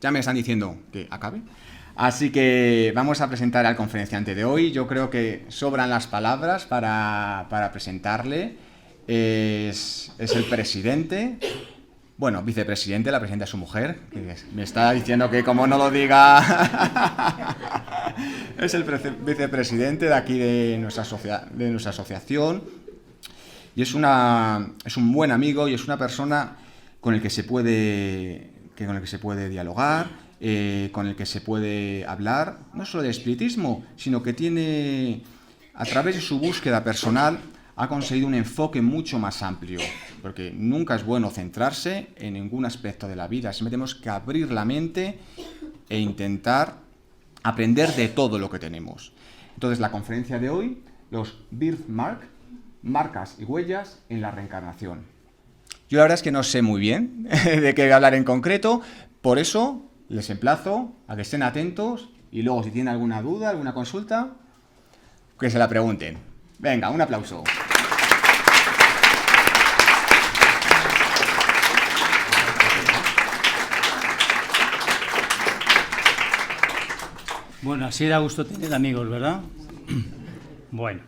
Ya me están diciendo que acabe. Así que vamos a presentar al conferenciante de hoy. Yo creo que sobran las palabras para presentarle. Es el presidente, bueno, vicepresidente, la presidenta es su mujer, que me está diciendo que como no lo diga, es el vicepresidente de aquí de nuestra asociación, y es un buen amigo y es una persona con el que se puede dialogar, con el que se puede hablar, no solo de espiritismo, sino que tiene, a través de su búsqueda personal, ha conseguido un enfoque mucho más amplio, porque nunca es bueno centrarse en ningún aspecto de la vida, siempre tenemos que abrir la mente e intentar aprender de todo lo que tenemos. Entonces, la conferencia de hoy, los birthmark, marcas y huellas en la reencarnación. Yo la verdad es que no sé muy bien de qué voy a hablar en concreto, por eso les emplazo a que estén atentos y luego si tienen alguna duda, alguna consulta, que se la pregunten. Venga, un aplauso. Bueno, así da gusto tener amigos, ¿verdad? Bueno,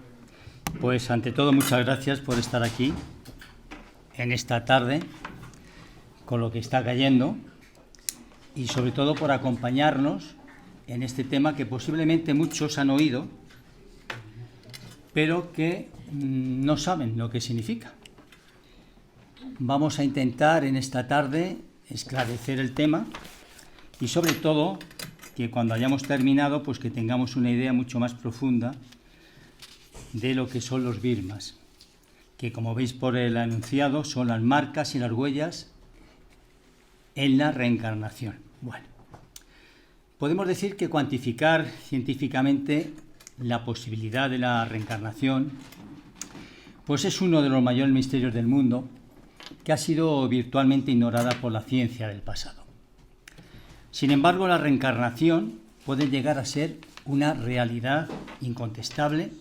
pues ante todo muchas gracias por estar aquí en esta tarde con lo que está cayendo y sobre todo por acompañarnos en este tema que posiblemente muchos han oído, pero que no saben lo que significa. Vamos a intentar en esta tarde esclarecer el tema y sobre todo que cuando hayamos terminado, pues que tengamos una idea mucho más profunda de lo que son los birmas, que como veis por el enunciado son las marcas y las huellas en la reencarnación. Bueno, podemos decir que cuantificar científicamente la posibilidad de la reencarnación, pues es uno de los mayores misterios del mundo que ha sido virtualmente ignorada por la ciencia del pasado. Sin embargo, la reencarnación puede llegar a ser una realidad incontestable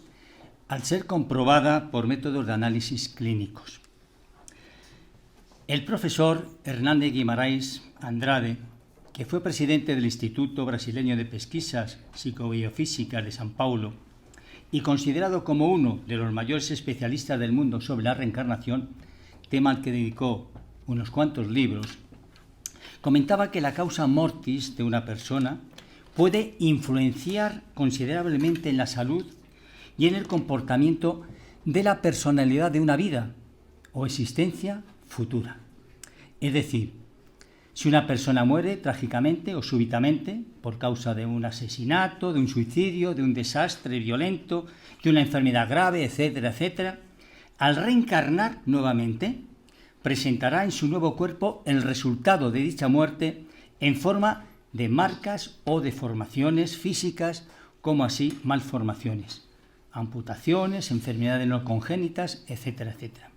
al ser comprobada por métodos de análisis clínicos. El profesor Hernández Guimarães Andrade, que fue presidente del Instituto Brasileño de Pesquisas Psicobiofísicas de São Paulo y considerado como uno de los mayores especialistas del mundo sobre la reencarnación, tema al que dedicó unos cuantos libros, comentaba que la causa mortis de una persona puede influenciar considerablemente en la salud y en el comportamiento de la personalidad de una vida o existencia futura. Es decir, si una persona muere trágicamente o súbitamente por causa de un asesinato, de un suicidio, de un desastre violento, de una enfermedad grave, etcétera, etcétera, al reencarnar nuevamente, presentará en su nuevo cuerpo el resultado de dicha muerte en forma de marcas o deformaciones físicas, como así malformaciones, amputaciones, enfermedades no congénitas, etcétera, etcétera.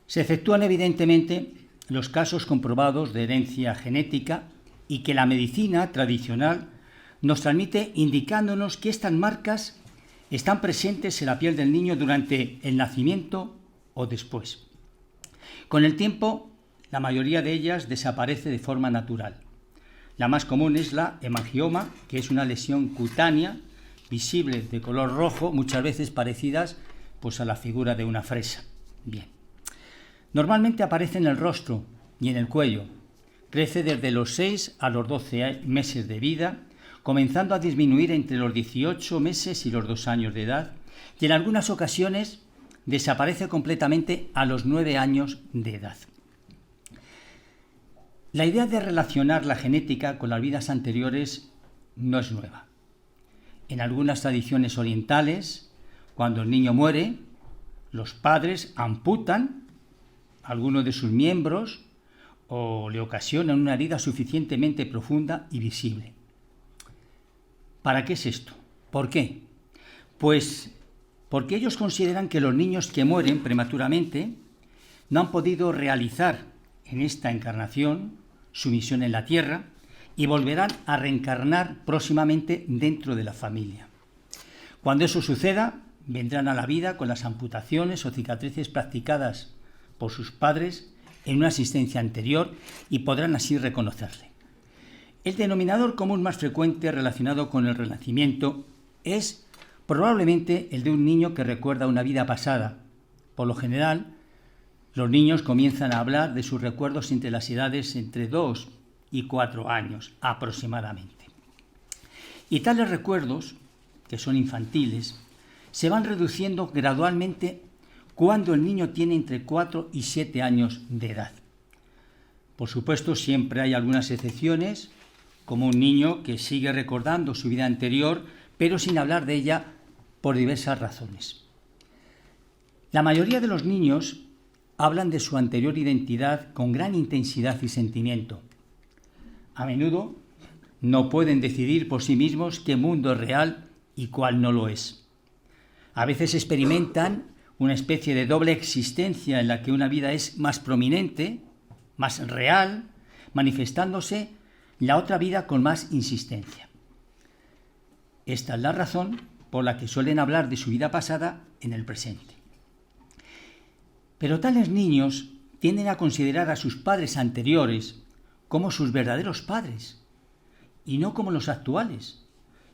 Se efectúan evidentemente los casos comprobados de herencia genética y que la medicina tradicional nos transmite indicándonos que estas marcas están presentes en la piel del niño durante el nacimiento o después. Con el tiempo, la mayoría de ellas desaparece de forma natural. La más común es la hemangioma, que es una lesión cutánea visible de color rojo, muchas veces parecidas pues, a la figura de una fresa. Bien. Normalmente aparece en el rostro y en el cuello. Crece desde los 6 a los 12 meses de vida, comenzando a disminuir entre los 18 meses y los 2 años de edad, y en algunas ocasiones desaparece completamente a los 9 años de edad. La idea de relacionar la genética con las vidas anteriores no es nueva. En algunas tradiciones orientales, cuando el niño muere, los padres amputan alguno de sus miembros o le ocasionan una herida suficientemente profunda y visible. ¿Para qué es esto? ¿Por qué? Pues porque ellos consideran que los niños que mueren prematuramente no han podido realizar en esta encarnación su misión en la tierra y volverán a reencarnar próximamente dentro de la familia. Cuando eso suceda, vendrán a la vida con las amputaciones o cicatrices practicadas por sus padres en una existencia anterior y podrán así reconocerle. El denominador común más frecuente relacionado con el Renacimiento es probablemente el de un niño que recuerda una vida pasada. Por lo general, los niños comienzan a hablar de sus recuerdos entre las edades entre 2 y 4 años aproximadamente. Y tales recuerdos, que son infantiles, se van reduciendo gradualmente cuando el niño tiene entre 4 y 7 años de edad. Por supuesto, siempre hay algunas excepciones, como un niño que sigue recordando su vida anterior, pero sin hablar de ella por diversas razones. La mayoría de los niños hablan de su anterior identidad con gran intensidad y sentimiento. A menudo no pueden decidir por sí mismos qué mundo es real y cuál no lo es. A veces experimentan una especie de doble existencia en la que una vida es más prominente, más real, manifestándose la otra vida con más insistencia. Esta es la razón por la que suelen hablar de su vida pasada en el presente. Pero tales niños tienden a considerar a sus padres anteriores como sus verdaderos padres y no como los actuales,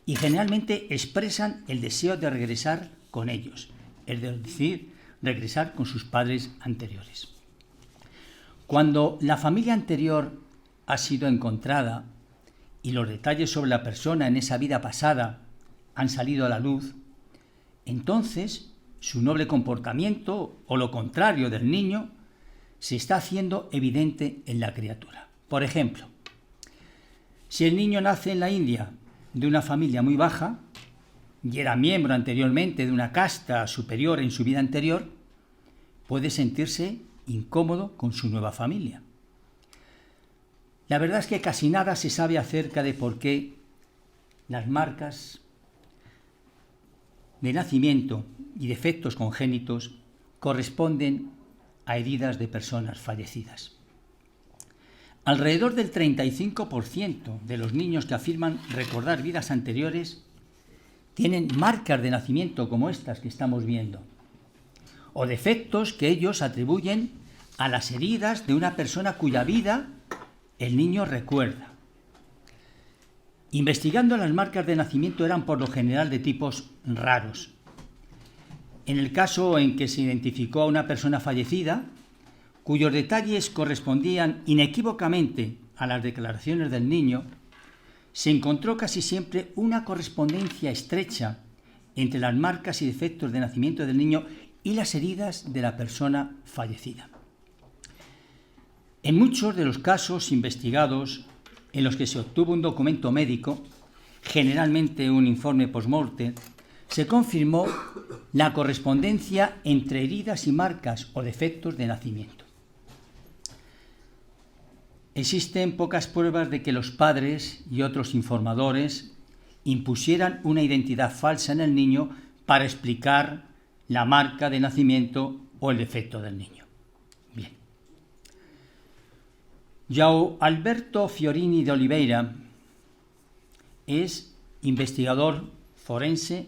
y generalmente expresan el deseo de regresar con ellos, es decir, regresar con sus padres anteriores. Cuando la familia anterior ha sido encontrada y los detalles sobre la persona en esa vida pasada han salido a la luz, entonces su noble comportamiento o lo contrario del niño se está haciendo evidente en la criatura. Por ejemplo, si el niño nace en la India de una familia muy baja y era miembro anteriormente de una casta superior en su vida anterior, puede sentirse incómodo con su nueva familia. La verdad es que casi nada se sabe acerca de por qué las marcas de nacimiento y defectos congénitos corresponden a heridas de personas fallecidas. Alrededor del 35% de los niños que afirman recordar vidas anteriores tienen marcas de nacimiento como estas que estamos viendo, o defectos que ellos atribuyen a las heridas de una persona cuya vida el niño recuerda. Investigando, las marcas de nacimiento eran por lo general de tipos raros. En el caso en que se identificó a una persona fallecida, cuyos detalles correspondían inequívocamente a las declaraciones del niño, se encontró casi siempre una correspondencia estrecha entre las marcas y defectos de nacimiento del niño y las heridas de la persona fallecida. En muchos de los casos investigados en los que se obtuvo un documento médico, generalmente un informe post-mortem, se confirmó la correspondencia entre heridas y marcas o defectos de nacimiento. Existen pocas pruebas de que los padres y otros informadores impusieran una identidad falsa en el niño para explicar la marca de nacimiento o el defecto del niño. Bien. João Alberto Fiorini de Oliveira es investigador forense,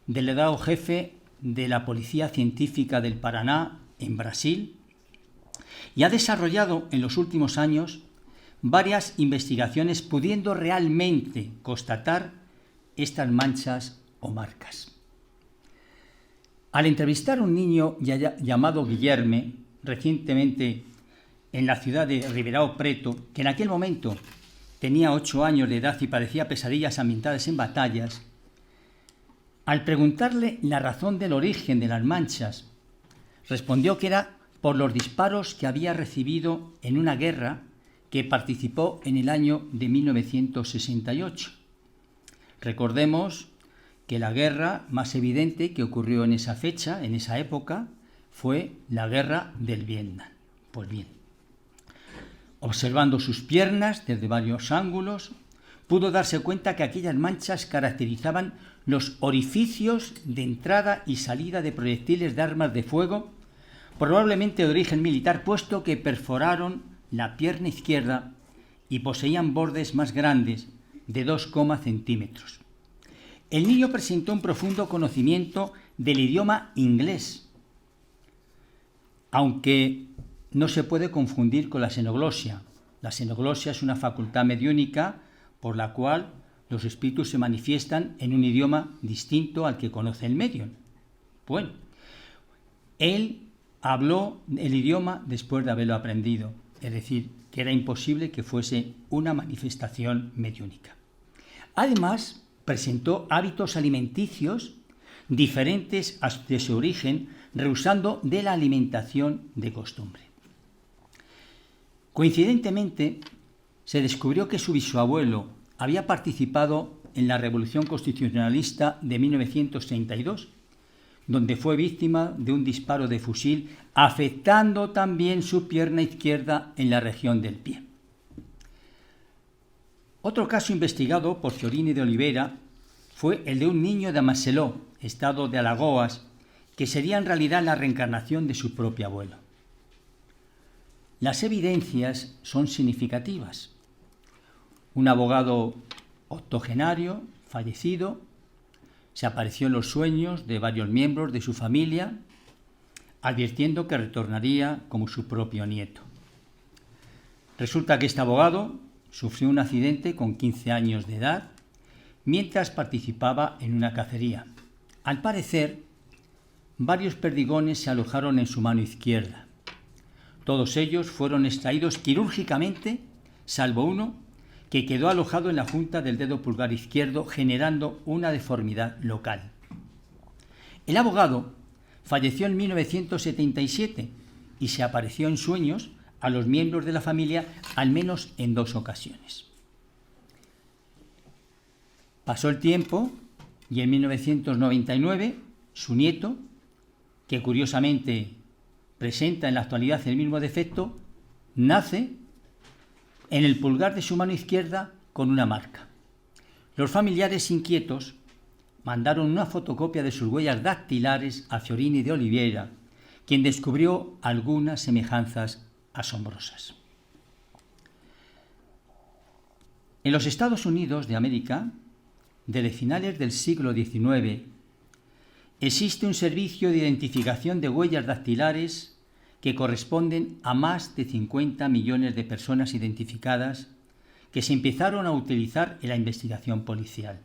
delegado jefe de la Policía Científica del Paraná en Brasil, y ha desarrollado en los últimos años varias investigaciones pudiendo realmente constatar estas manchas o marcas. Al entrevistar a un niño llamado Guilherme, recientemente en la ciudad de Ribeirão Preto, que en aquel momento tenía 8 años de edad y padecía pesadillas ambientadas en batallas, al preguntarle la razón del origen de las manchas, respondió que era por los disparos que había recibido en una guerra que participó en el año de 1968. Recordemos que la guerra más evidente que ocurrió en esa fecha, en esa época, fue la guerra del Vietnam. Pues bien, observando sus piernas desde varios ángulos, pudo darse cuenta que aquellas manchas caracterizaban los orificios de entrada y salida de proyectiles de armas de fuego, probablemente de origen militar, puesto que perforaron la pierna izquierda y poseían bordes más grandes, de 2 centímetros. El niño presentó un profundo conocimiento del idioma inglés, aunque no se puede confundir con la xenoglosia, La xenoglosia es una facultad mediúnica por la cual los espíritus se manifiestan en un idioma distinto al que conoce el medium. Bueno, él habló el idioma después de haberlo aprendido, es decir, que era imposible que fuese una manifestación mediúnica. Además, presentó hábitos alimenticios diferentes de su origen, rehusando de la alimentación de costumbre. Coincidentemente, se descubrió que su bisabuelo había participado en la Revolución Constitucionalista de 1932, donde fue víctima de un disparo de fusil, afectando también su pierna izquierda en la región del pie. Otro caso investigado por Fiorini de Oliveira fue el de un niño de Amasseló, estado de Alagoas, que sería en realidad la reencarnación de su propio abuelo. Las evidencias son significativas. Un abogado octogenario, fallecido, se apareció en los sueños de varios miembros de su familia, advirtiendo que retornaría como su propio nieto. Resulta que este abogado sufrió un accidente con 15 años de edad mientras participaba en una cacería. Al parecer, varios perdigones se alojaron en su mano izquierda. Todos ellos fueron extraídos quirúrgicamente, salvo uno, que quedó alojado en la junta del dedo pulgar izquierdo, generando una deformidad local. El abogado falleció en 1977 y se apareció en sueños a los miembros de la familia al menos en 2 ocasiones. Pasó el tiempo y en 1999 su nieto, que curiosamente presenta en la actualidad el mismo defecto, nace en el pulgar de su mano izquierda con una marca. Los familiares inquietos mandaron una fotocopia de sus huellas dactilares a Fiorini de Oliveira, quien descubrió algunas semejanzas asombrosas. En los Estados Unidos de América, desde finales del siglo XIX, existe un servicio de identificación de huellas dactilares que corresponden a más de 50 millones de personas identificadas que se empezaron a utilizar en la investigación policial.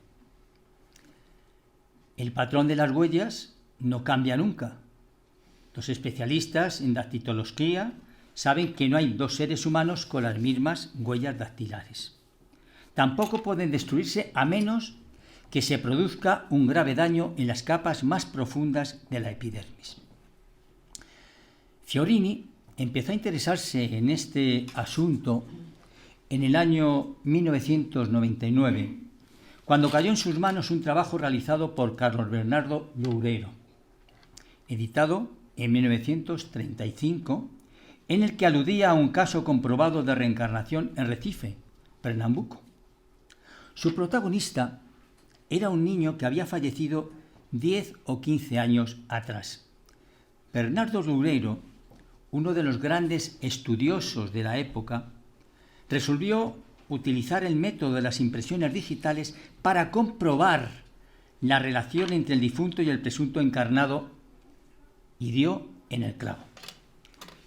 El patrón de las huellas no cambia nunca. Los especialistas en dactiloscopía saben que no hay 2 seres humanos con las mismas huellas dactilares. Tampoco pueden destruirse a menos que se produzca un grave daño en las capas más profundas de la epidermis. Fiorini empezó a interesarse en este asunto en el año 1999, cuando cayó en sus manos un trabajo realizado por Carlos Bernardo Loureiro, editado en 1935, en el que aludía a un caso comprobado de reencarnación en Recife, Pernambuco. Su protagonista era un niño que había fallecido 10 o 15 años atrás. Bernardo Loureiro, uno de los grandes estudiosos de la época, resolvió utilizar el método de las impresiones digitales para comprobar la relación entre el difunto y el presunto encarnado, y dio en el clavo.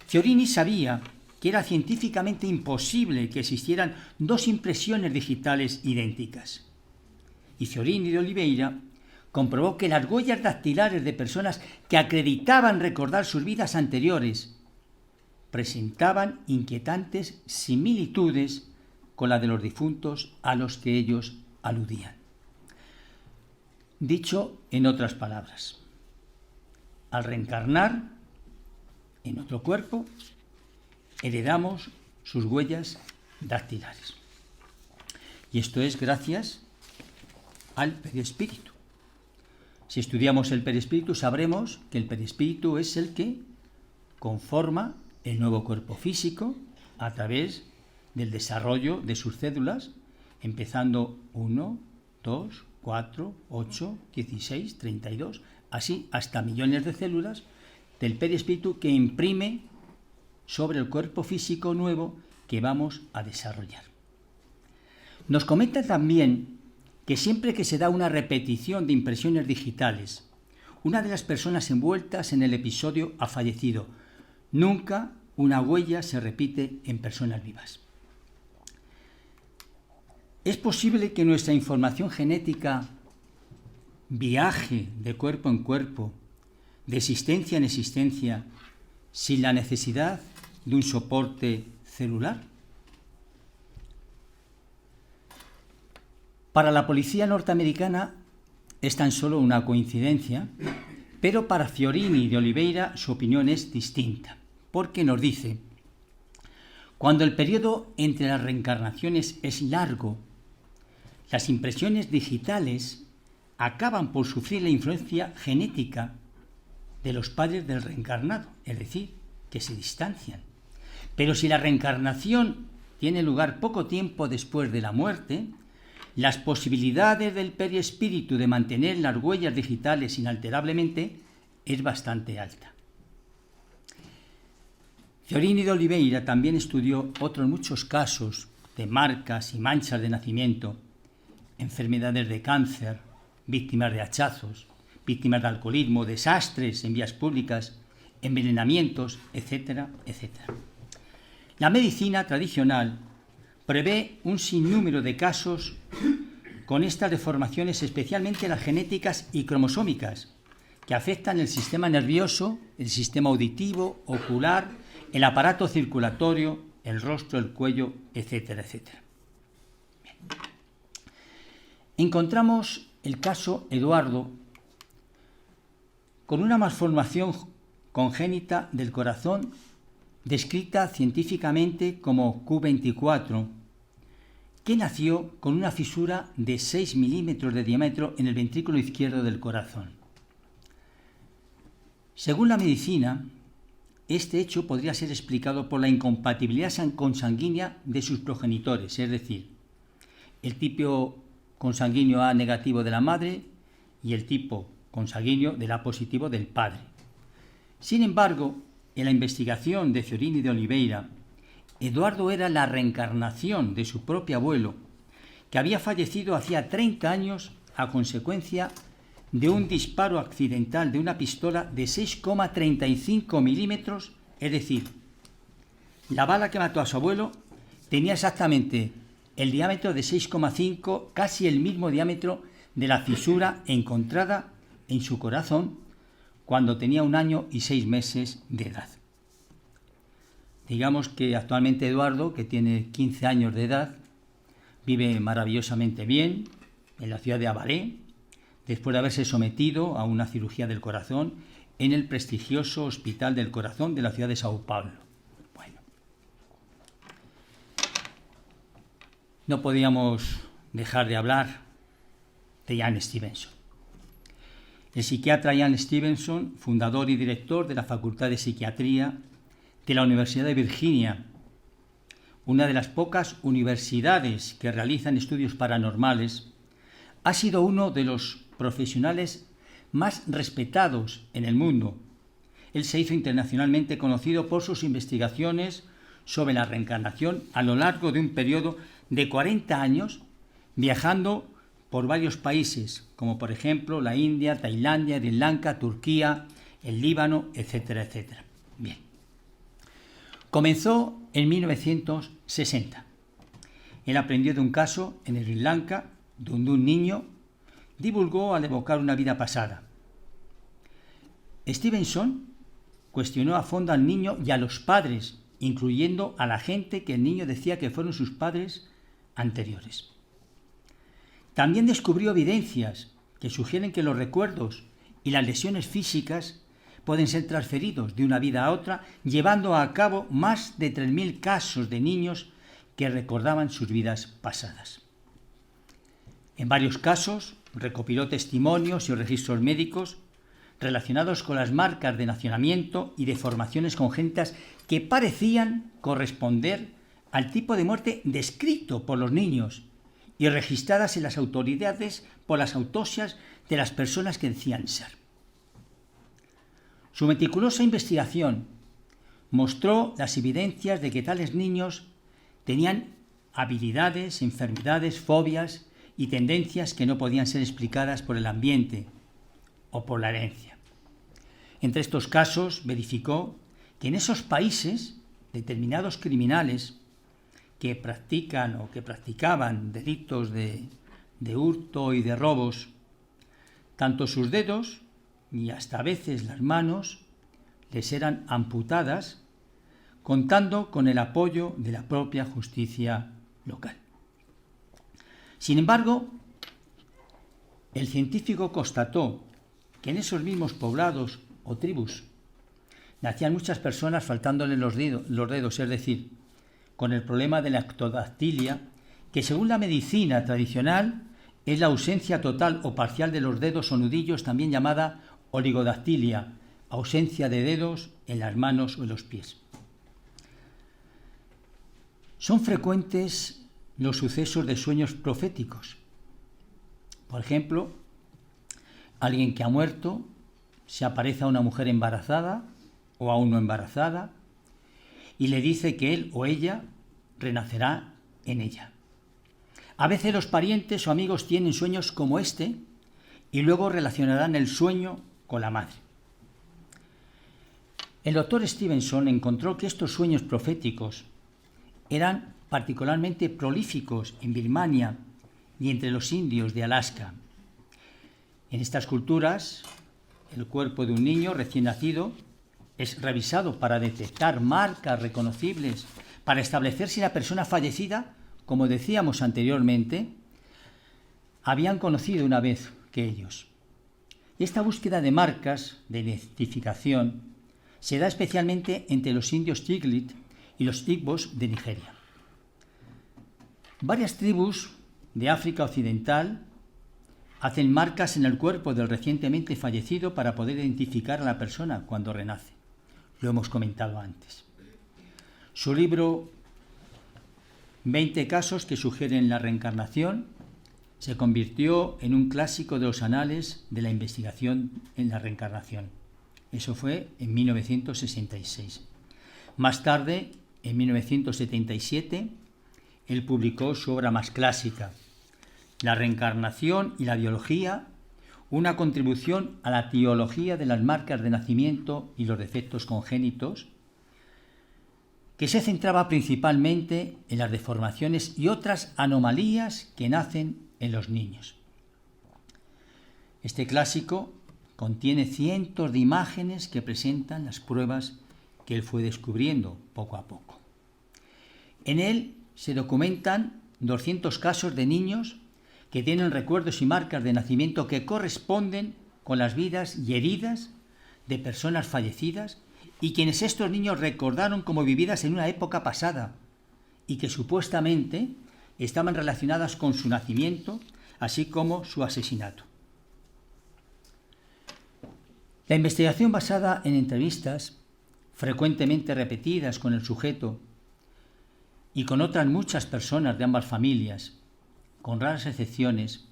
Fiorini sabía que era científicamente imposible que existieran 2 impresiones digitales idénticas. Y Fiorini de Oliveira comprobó que las huellas dactilares de personas que acreditaban recordar sus vidas anteriores presentaban inquietantes similitudes con la de los difuntos a los que ellos aludían. Dicho en otras palabras, al reencarnar en otro cuerpo, heredamos sus huellas dactilares. Y esto es gracias al perispíritu. Si estudiamos el perispíritu, sabremos que el perispíritu es el que conforma el nuevo cuerpo físico a través del desarrollo de sus células, empezando 1, 2, 4, 8, 16, 32, así hasta millones de células del perispíritu que imprime sobre el cuerpo físico nuevo que vamos a desarrollar. Nos comenta también que siempre que se da una repetición de impresiones digitales, una de las personas envueltas en el episodio ha fallecido. Nunca una huella se repite en personas vivas. ¿Es posible que nuestra información genética viaje de cuerpo en cuerpo, de existencia en existencia, sin la necesidad de un soporte celular? Para la policía norteamericana es tan solo una coincidencia, pero para Fiorini de Oliveira su opinión es distinta, porque nos dice: cuando el periodo entre las reencarnaciones es largo, las impresiones digitales acaban por sufrir la influencia genética de los padres del reencarnado, es decir, que se distancian. Pero si la reencarnación tiene lugar poco tiempo después de la muerte, las posibilidades del perispíritu de mantener las huellas digitales inalterablemente es bastante alta. Fiorini de Oliveira también estudió otros muchos casos de marcas y manchas de nacimiento, enfermedades de cáncer, víctimas de hachazos, víctimas de alcoholismo, desastres en vías públicas, envenenamientos, etcétera, etcétera. La medicina tradicional prevé un sinnúmero de casos con estas deformaciones, especialmente las genéticas y cromosómicas, que afectan el sistema nervioso, el sistema auditivo, ocular, el aparato circulatorio, el rostro, el cuello, etcétera, etcétera. Bien. Encontramos el caso Eduardo con una malformación congénita del corazón descrita científicamente como Q24, que nació con una fisura de 6 milímetros de diámetro en el ventrículo izquierdo del corazón. Según la medicina, este hecho podría ser explicado por la incompatibilidad consanguínea de sus progenitores, es decir, el tipo consanguíneo A negativo de la madre y el tipo consanguíneo del A positivo del padre. Sin embargo, en la investigación de Fiorini de Oliveira, Eduardo era la reencarnación de su propio abuelo, que había fallecido hacía 30 años a consecuencia de un disparo accidental de una pistola de 6,35 milímetros, es decir, la bala que mató a su abuelo tenía exactamente el diámetro de 6,5, casi el mismo diámetro de la fisura encontrada en su corazón cuando tenía 1 año y 6 meses de edad. Digamos que actualmente Eduardo, que tiene 15 años de edad, vive maravillosamente bien en la ciudad de Avaré, después de haberse sometido a una cirugía del corazón en el prestigioso Hospital del Corazón de la ciudad de Sao Paulo. Bueno, no podíamos dejar de hablar de Ian Stevenson. El psiquiatra Ian Stevenson, fundador y director de la Facultad de Psiquiatría de la Universidad de Virginia, una de las pocas universidades que realizan estudios paranormales, ha sido uno de los profesionales más respetados en el mundo. Él se hizo internacionalmente conocido por sus investigaciones sobre la reencarnación a lo largo de un periodo de 40 años, viajando por varios países, como por ejemplo la India, Tailandia, Sri Lanka, Turquía, el Líbano, etcétera, etcétera. Bien. Comenzó en 1960. Él aprendió de un caso en Sri Lanka donde un niño divulgó al evocar una vida pasada. Stevenson cuestionó a fondo al niño y a los padres, incluyendo a la gente que el niño decía que fueron sus padres anteriores. También descubrió evidencias que sugieren que los recuerdos y las lesiones físicas pueden ser transferidos de una vida a otra, llevando a cabo más de 3.000 casos de niños que recordaban sus vidas pasadas. En varios casos recopiló testimonios y registros médicos relacionados con las marcas de nacimiento y deformaciones congénitas que parecían corresponder al tipo de muerte descrito por los niños y registradas en las autoridades por las autopsias de las personas que decían ser. Su meticulosa investigación mostró las evidencias de que tales niños tenían habilidades, enfermedades, fobias y tendencias que no podían ser explicadas por el ambiente o por la herencia. Entre estos casos verificó que en esos países determinados criminales que practican o que practicaban delitos de hurto y de robos, tanto sus dedos y hasta a veces las manos les eran amputadas, contando con el apoyo de la propia justicia local. Sin embargo, el científico constató que en esos mismos poblados o tribus nacían muchas personas faltándole los dedos, es decir, con el problema de la ectodactilia, que según la medicina tradicional es la ausencia total o parcial de los dedos o nudillos, también llamada oligodactilia, ausencia de dedos en las manos o en los pies. Son frecuentes los sucesos de sueños proféticos. Por ejemplo, alguien que ha muerto se aparece a una mujer embarazada o a uno embarazada y le dice que él o ella renacerá en ella. A veces los parientes o amigos tienen sueños como este y luego relacionarán el sueño con la madre. El doctor Stevenson encontró que estos sueños proféticos eran particularmente prolíficos en Birmania y entre los indios de Alaska. En estas culturas, el cuerpo de un niño recién nacido es revisado para detectar marcas reconocibles, para establecer si la persona fallecida, como decíamos anteriormente, habían conocido una vez que ellos. Y esta búsqueda de marcas de identificación se da especialmente entre los indios Tiglit y los Igbos de Nigeria. Varias tribus de África Occidental hacen marcas en el cuerpo del recientemente fallecido para poder identificar a la persona cuando renace. Lo hemos comentado antes. Su libro 20 casos que sugieren la reencarnación se convirtió en un clásico de los anales de la investigación en la reencarnación. Eso fue en 1966. Más tarde, en 1977, él publicó su obra más clásica, La reencarnación y la biología, una contribución a la teología de las marcas de nacimiento y los defectos congénitos, que se centraba principalmente en las deformaciones y otras anomalías que nacen en los niños. Este clásico contiene cientos de imágenes que presentan las pruebas que él fue descubriendo poco a poco. En él se documentan 200 casos de niños que tienen recuerdos y marcas de nacimiento que corresponden con las vidas y heridas de personas fallecidas y quienes estos niños recordaron como vividas en una época pasada y que supuestamente estaban relacionadas con su nacimiento, así como su asesinato. La investigación basada en entrevistas, frecuentemente repetidas con el sujeto y con otras muchas personas de ambas familias, con raras excepciones,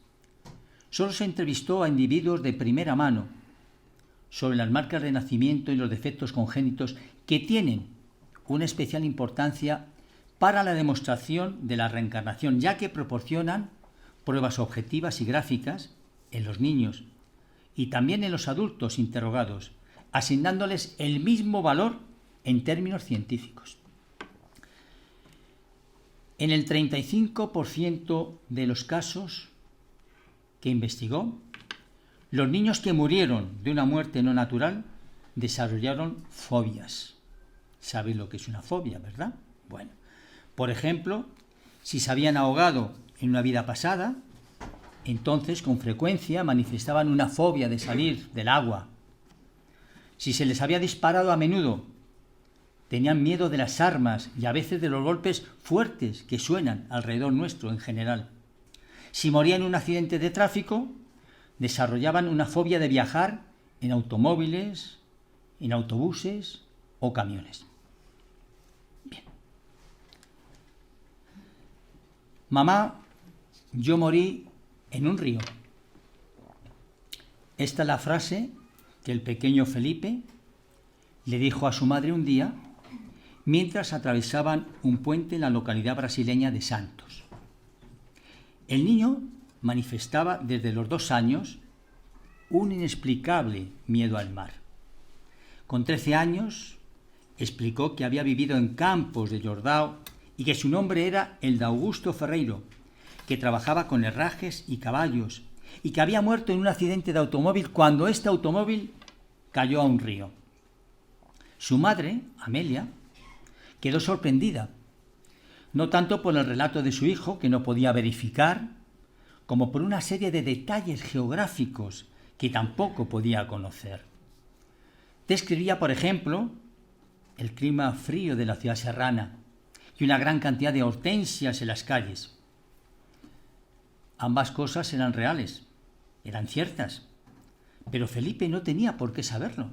solo se entrevistó a individuos de primera mano sobre las marcas de nacimiento y los defectos congénitos que tienen una especial importancia para la demostración de la reencarnación, ya que proporcionan pruebas objetivas y gráficas en los niños y también en los adultos interrogados, asignándoles el mismo valor en términos científicos. En el 35% de los casos que investigó, los niños que murieron de una muerte no natural desarrollaron fobias. ¿Sabéis lo que es una fobia, verdad? Bueno, por ejemplo, si se habían ahogado en una vida pasada, entonces con frecuencia manifestaban una fobia de salir del agua. Si se les había disparado a menudo, tenían miedo de las armas y a veces de los golpes fuertes que suenan alrededor nuestro en general. Si morían en un accidente de tráfico, desarrollaban una fobia de viajar en automóviles, en autobuses o camiones. Bien. Mamá, yo morí en un río. Esta es la frase que el pequeño Felipe le dijo a su madre un día mientras atravesaban un puente en la localidad brasileña de Santos. El niño manifestaba desde los 2 años un inexplicable miedo al mar. Con 13 años explicó que había vivido en Campos de Jordão y que su nombre era el de Augusto Ferreiro, que trabajaba con herrajes y caballos y que había muerto en un accidente de automóvil cuando este automóvil cayó a un río. Su madre, Amelia, quedó sorprendida, no tanto por el relato de su hijo, que no podía verificar, como por una serie de detalles geográficos que tampoco podía conocer. Describía, por ejemplo, el clima frío de la ciudad serrana y una gran cantidad de hortensias en las calles. Ambas cosas eran reales, eran ciertas, pero Felipe no tenía por qué saberlo,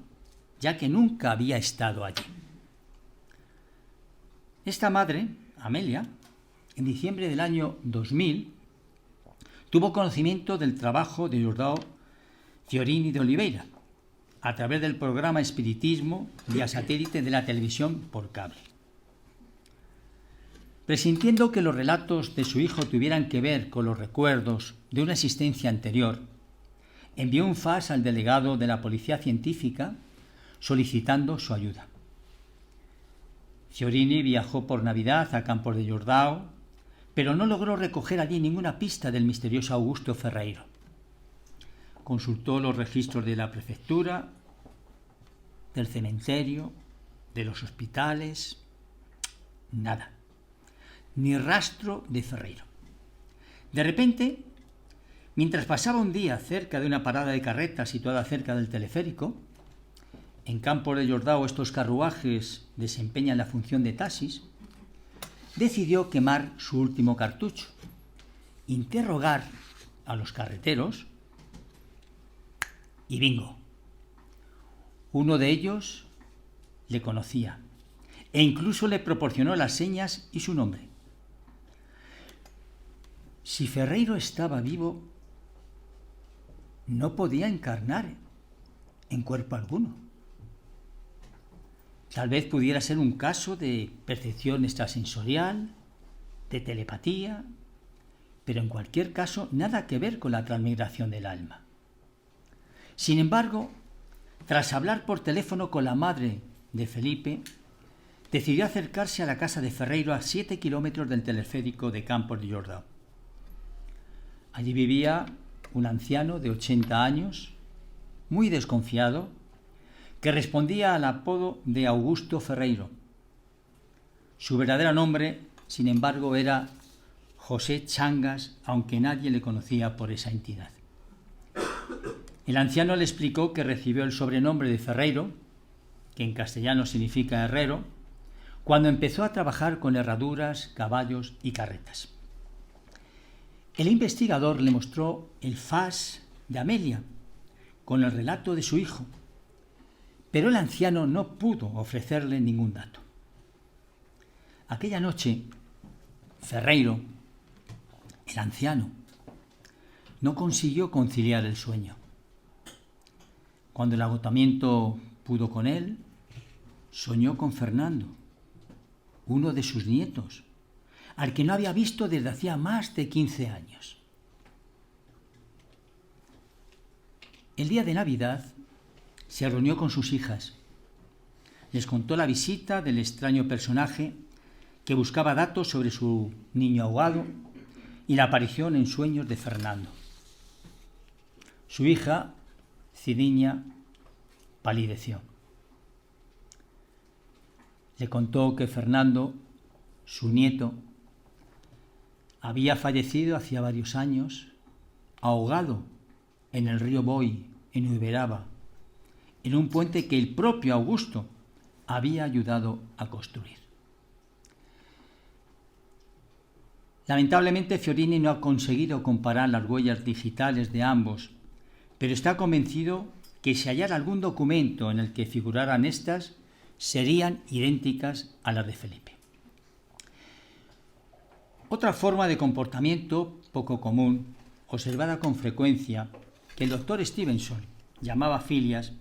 ya que nunca había estado allí. Esta madre, Amelia, en diciembre del año 2000, tuvo conocimiento del trabajo de Jordão Fiorini de Oliveira, a través del programa Espiritismo vía satélite de la televisión por cable. Presintiendo que los relatos de su hijo tuvieran que ver con los recuerdos de una existencia anterior, envió un fax al delegado de la Policía Científica solicitando su ayuda. Fiorini viajó por Navidad a Campos de Jordão, pero no logró recoger allí ninguna pista del misterioso Augusto Ferreiro. Consultó los registros de la prefectura, del cementerio, de los hospitales. Nada. Ni rastro de Ferreiro. De repente, mientras pasaba un día cerca de una parada de carretas situada cerca del teleférico, en Campos de Jordão estos carruajes desempeñan la función de taxis, decidió quemar su último cartucho, interrogar a los carreteros y bingo. Uno de ellos le conocía e incluso le proporcionó las señas y su nombre. Si Ferreiro estaba vivo, no podía encarnar en cuerpo alguno. Tal vez pudiera ser un caso de percepción extrasensorial, de telepatía, pero en cualquier caso nada que ver con la transmigración del alma. Sin embargo, tras hablar por teléfono con la madre de Felipe, decidió acercarse a la casa de Ferreiro a 7 kilómetros del teleférico de Campos de Jordão. Allí vivía un anciano de 80 años, muy desconfiado, que respondía al apodo de Augusto Ferreiro. Su verdadero nombre, sin embargo, era José Changas, aunque nadie le conocía por esa entidad. El anciano le explicó que recibió el sobrenombre de Ferreiro, que en castellano significa herrero, cuando empezó a trabajar con herraduras, caballos y carretas. El investigador le mostró el fax de Amelia con el relato de su hijo, pero el anciano no pudo ofrecerle ningún dato. Aquella noche, Ferreiro, el anciano, no consiguió conciliar el sueño. Cuando el agotamiento pudo con él, soñó con Fernando, uno de sus nietos, al que no había visto desde hacía más de 15 años. El día de Navidad se reunió con sus hijas. Les contó la visita del extraño personaje que buscaba datos sobre su niño ahogado y la aparición en sueños de Fernando. Su hija, Cidiña, palideció. Le contó que Fernando, su nieto, había fallecido hacía varios años, ahogado en el río Boi, en Uberaba, en un puente que el propio Augusto había ayudado a construir. Lamentablemente, Fiorini no ha conseguido comparar las huellas digitales de ambos, pero está convencido que si hallara algún documento en el que figuraran estas, serían idénticas a las de Felipe. Otra forma de comportamiento poco común, observada con frecuencia, que el doctor Stevenson llamaba filias,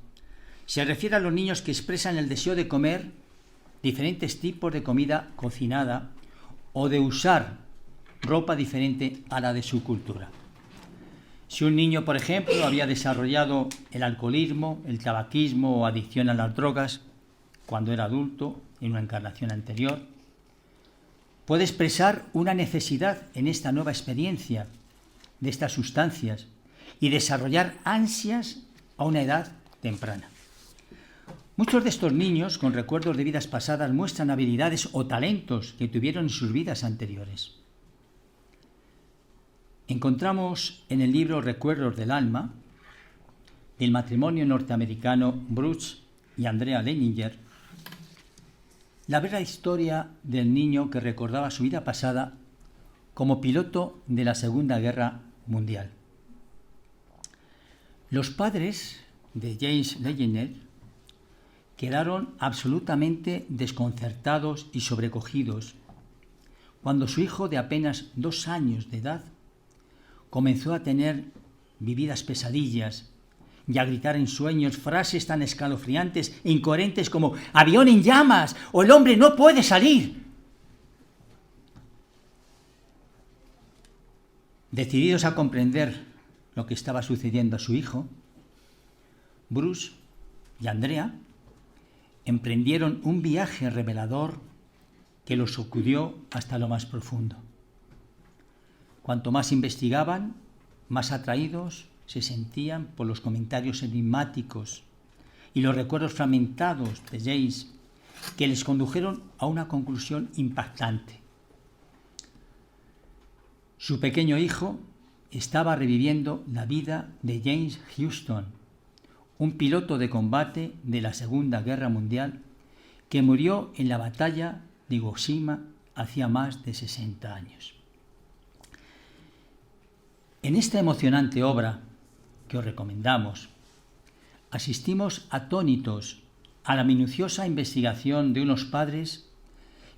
se refiere a los niños que expresan el deseo de comer diferentes tipos de comida cocinada o de usar ropa diferente a la de su cultura. Si un niño, por ejemplo, había desarrollado el alcoholismo, el tabaquismo o adicción a las drogas cuando era adulto, en una encarnación anterior, puede expresar una necesidad en esta nueva experiencia de estas sustancias y desarrollar ansias a una edad temprana. Muchos de estos niños con recuerdos de vidas pasadas muestran habilidades o talentos que tuvieron en sus vidas anteriores. Encontramos en el libro Recuerdos del alma, del matrimonio norteamericano Bruce y Andrea Leininger, la verdadera historia del niño que recordaba su vida pasada como piloto de la Segunda Guerra Mundial. Los padres de James Leininger quedaron absolutamente desconcertados y sobrecogidos cuando su hijo de apenas 2 años de edad comenzó a tener vividas pesadillas y a gritar en sueños frases tan escalofriantes e incoherentes como «avión en llamas» o «el hombre no puede salir». Decididos a comprender lo que estaba sucediendo a su hijo, Bruce y Andrea emprendieron un viaje revelador que los sacudió hasta lo más profundo. Cuanto más investigaban, más atraídos se sentían por los comentarios enigmáticos y los recuerdos fragmentados de James, que les condujeron a una conclusión impactante. Su pequeño hijo estaba reviviendo la vida de James Houston, un piloto de combate de la Segunda Guerra Mundial que murió en la batalla de Iwo Jima hacía más de 60 años. En esta emocionante obra que os recomendamos, asistimos atónitos a la minuciosa investigación de unos padres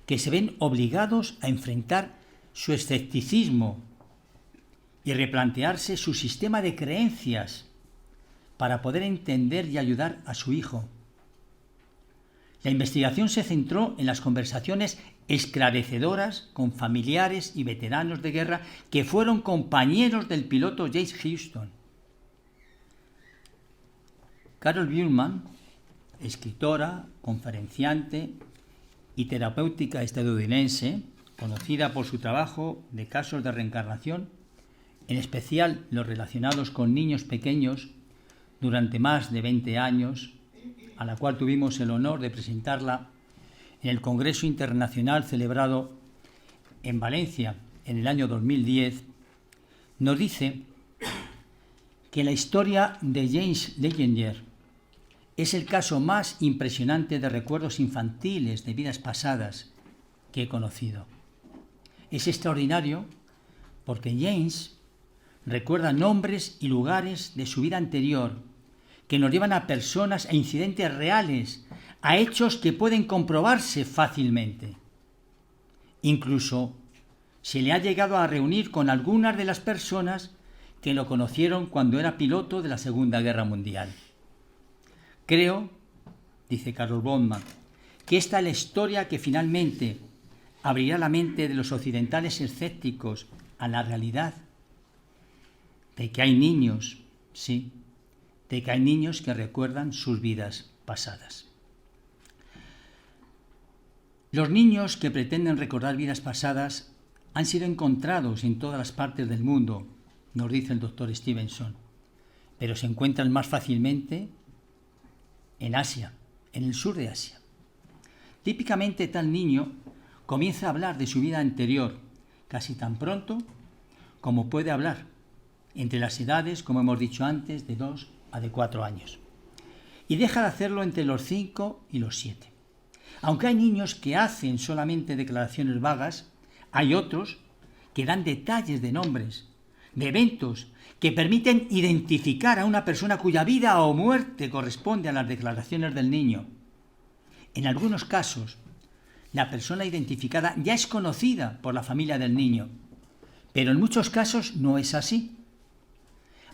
que se ven obligados a enfrentar su escepticismo y replantearse su sistema de creencias para poder entender y ayudar a su hijo. La investigación se centró en las conversaciones esclarecedoras con familiares y veteranos de guerra que fueron compañeros del piloto James Houston. Carol Biulman, escritora, conferenciante y terapéutica estadounidense, conocida por su trabajo de casos de reencarnación, en especial los relacionados con niños pequeños, durante más de 20 años, a la cual tuvimos el honor de presentarla en el Congreso Internacional celebrado en Valencia en el año 2010, nos dice que la historia de James Leininger es el caso más impresionante de recuerdos infantiles de vidas pasadas que he conocido. Es extraordinario porque James recuerda nombres y lugares de su vida anterior que nos llevan a personas e incidentes reales, a hechos que pueden comprobarse fácilmente. Incluso se le ha llegado a reunir con algunas de las personas que lo conocieron cuando era piloto de la Segunda Guerra Mundial. Creo, dice Carol Biulman, que esta es la historia que finalmente abrirá la mente de los occidentales escépticos a la realidad de que hay niños, sí, de que hay niños que recuerdan sus vidas pasadas. Los niños que pretenden recordar vidas pasadas han sido encontrados en todas las partes del mundo, nos dice el doctor Stevenson, pero se encuentran más fácilmente en Asia, en el sur de Asia. Típicamente tal niño comienza a hablar de su vida anterior casi tan pronto como puede hablar, entre las edades, como hemos dicho antes, de 2 a de 4 años. Y deja de hacerlo entre los 5 y los 7. Aunque hay niños que hacen solamente declaraciones vagas, hay otros que dan detalles de nombres, de eventos, que permiten identificar a una persona cuya vida o muerte corresponde a las declaraciones del niño. En algunos casos, la persona identificada ya es conocida por la familia del niño, pero en muchos casos no es así.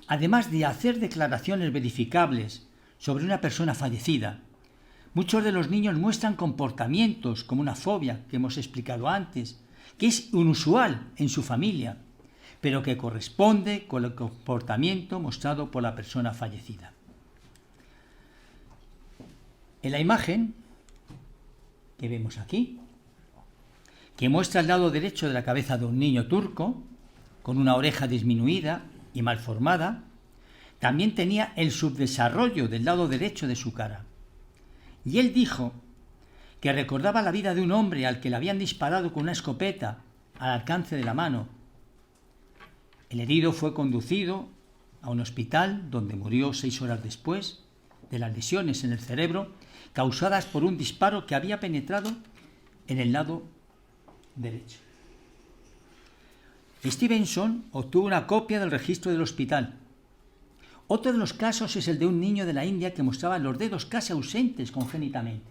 Además de hacer declaraciones verificables sobre una persona fallecida, muchos de los niños muestran comportamientos como una fobia que hemos explicado antes, que es inusual en su familia, pero que corresponde con el comportamiento mostrado por la persona fallecida. En la imagen que vemos aquí, que muestra el lado derecho de la cabeza de un niño turco, con una oreja disminuida y mal formada, también tenía el subdesarrollo del lado derecho de su cara. Y él dijo que recordaba la vida de un hombre al que le habían disparado con una escopeta al alcance de la mano. El herido fue conducido a un hospital donde murió 6 horas después de las lesiones en el cerebro causadas por un disparo que había penetrado en el lado derecho. Stevenson obtuvo una copia del registro del hospital. Otro de los casos es el de un niño de la India que mostraba los dedos casi ausentes congénitamente,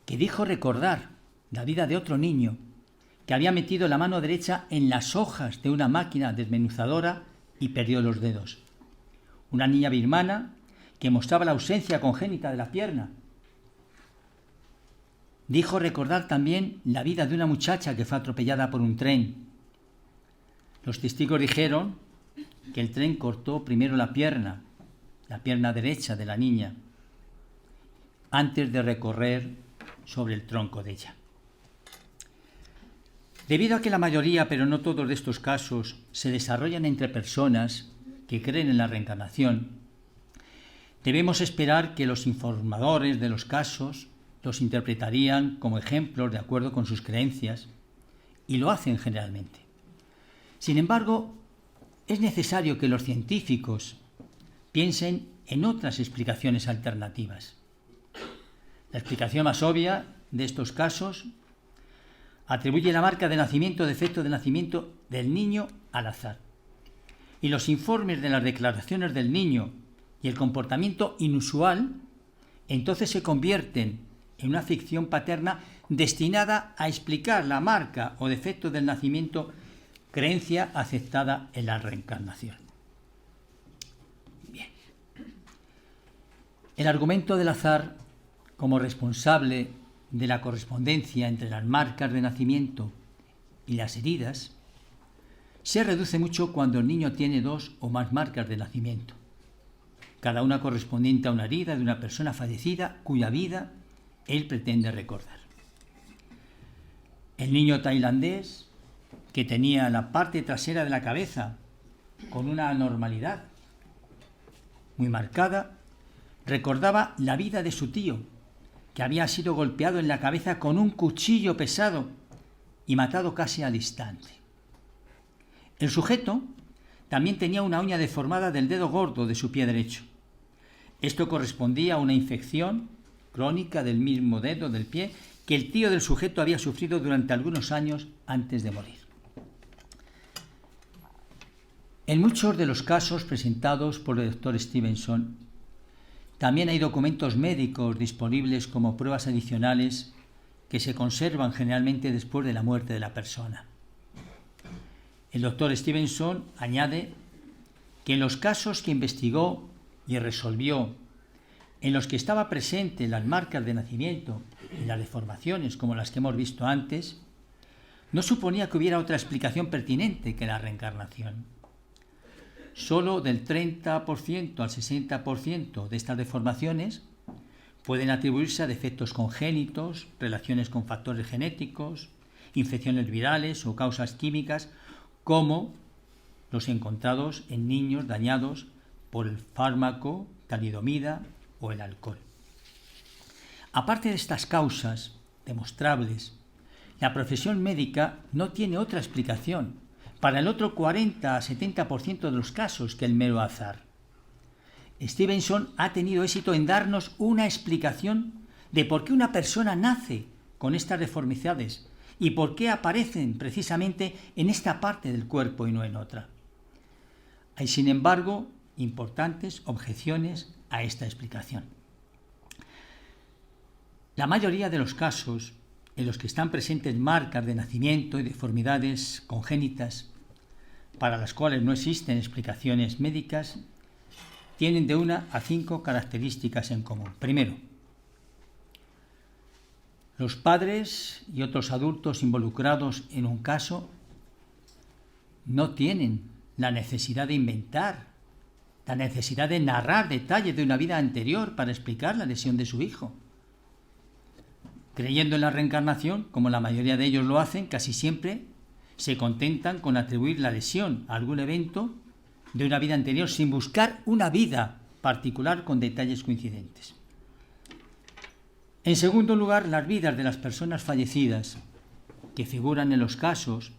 que dijo recordar la vida de otro niño que había metido la mano derecha en las hojas de una máquina desmenuzadora y perdió los dedos. Una niña birmana que mostraba la ausencia congénita de la pierna. Dijo recordar también la vida de una muchacha que fue atropellada por un tren. Los testigos dijeron que el tren cortó primero la pierna derecha de la niña, antes de recorrer sobre el tronco de ella. Debido a que la mayoría, pero no todos de estos casos, se desarrollan entre personas que creen en la reencarnación, debemos esperar que los informadores de los casos los interpretarían como ejemplos de acuerdo con sus creencias, y lo hacen generalmente. Sin embargo, es necesario que los científicos piensen en otras explicaciones alternativas. La explicación más obvia de estos casos atribuye la marca de nacimiento o defecto de nacimiento del niño al azar. Y los informes de las declaraciones del niño y el comportamiento inusual entonces se convierten en una ficción paterna destinada a explicar la marca o defecto del nacimiento, creencia aceptada en la reencarnación. Bien. El argumento del azar como responsable de la correspondencia entre las marcas de nacimiento y las heridas se reduce mucho cuando el niño tiene 2 o más marcas de nacimiento, cada una correspondiente a una herida de una persona fallecida cuya vida él pretende recordar. El niño tailandés, que tenía la parte trasera de la cabeza con una anormalidad muy marcada, recordaba la vida de su tío, que había sido golpeado en la cabeza con un cuchillo pesado y matado casi al instante. El sujeto también tenía una uña deformada del dedo gordo de su pie derecho. Esto correspondía a una infección crónica del mismo dedo del pie que el tío del sujeto había sufrido durante algunos años antes de morir. En muchos de los casos presentados por el doctor Stevenson, también hay documentos médicos disponibles como pruebas adicionales que se conservan generalmente después de la muerte de la persona. El doctor Stevenson añade que en los casos que investigó y resolvió, en los que estaba presente las marcas de nacimiento y las deformaciones como las que hemos visto antes, no suponía que hubiera otra explicación pertinente que la reencarnación. Solo del 30% al 60% de estas deformaciones pueden atribuirse a defectos congénitos, relaciones con factores genéticos, infecciones virales o causas químicas, como los encontrados en niños dañados por el fármaco talidomida o el alcohol. Aparte de estas causas demostrables, la profesión médica no tiene otra explicación para el otro 40 a 70% de los casos que el mero azar. Stevenson ha tenido éxito en darnos una explicación de por qué una persona nace con estas deformidades y por qué aparecen precisamente en esta parte del cuerpo y no en otra. Hay, sin embargo, importantes objeciones a esta explicación. La mayoría de los casos en los que están presentes marcas de nacimiento y deformidades congénitas para las cuales no existen explicaciones médicas tienen de 1 a 5 características en común. Primero, los padres y otros adultos involucrados en un caso no tienen la necesidad de inventar, la necesidad de narrar detalles de una vida anterior para explicar la lesión de su hijo. Creyendo en la reencarnación, como la mayoría de ellos lo hacen, casi siempre se contentan con atribuir la lesión a algún evento de una vida anterior sin buscar una vida particular con detalles coincidentes. En segundo lugar, las vidas de las personas fallecidas que figuran en los casos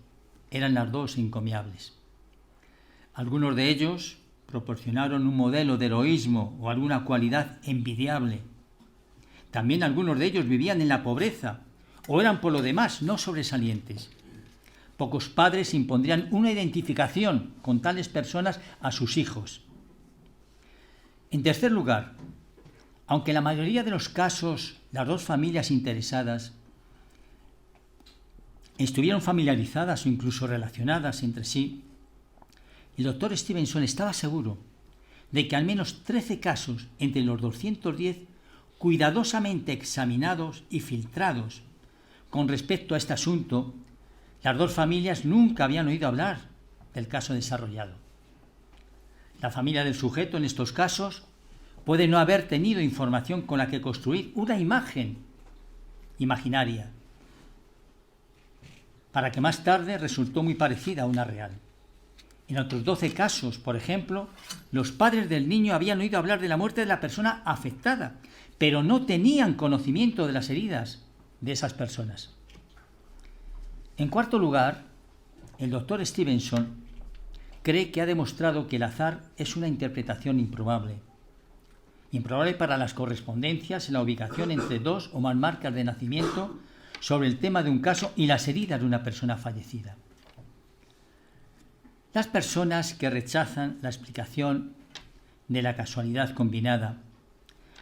eran las dos encomiables. Algunos de ellos proporcionaron un modelo de heroísmo o alguna cualidad envidiable. También algunos de ellos vivían en la pobreza o eran por lo demás no sobresalientes. Pocos padres impondrían una identificación con tales personas a sus hijos. En tercer lugar, aunque en la mayoría de los casos las dos familias interesadas estuvieron familiarizadas o incluso relacionadas entre sí, el doctor Stevenson estaba seguro de que al menos 13 casos entre los 210 cuidadosamente examinados y filtrados con respecto a este asunto, las dos familias nunca habían oído hablar del caso desarrollado. La familia del sujeto en estos casos puede no haber tenido información con la que construir una imagen imaginaria, para que más tarde resultó muy parecida a una real. En otros 12 casos, por ejemplo, los padres del niño habían oído hablar de la muerte de la persona afectada, pero no tenían conocimiento de las heridas de esas personas. En cuarto lugar, el doctor Stevenson cree que ha demostrado que el azar es una interpretación improbable. Improbable para las correspondencias en la ubicación entre dos o más marcas de nacimiento sobre el tema de un caso y las heridas de una persona fallecida. Las personas que rechazan la explicación de la casualidad combinada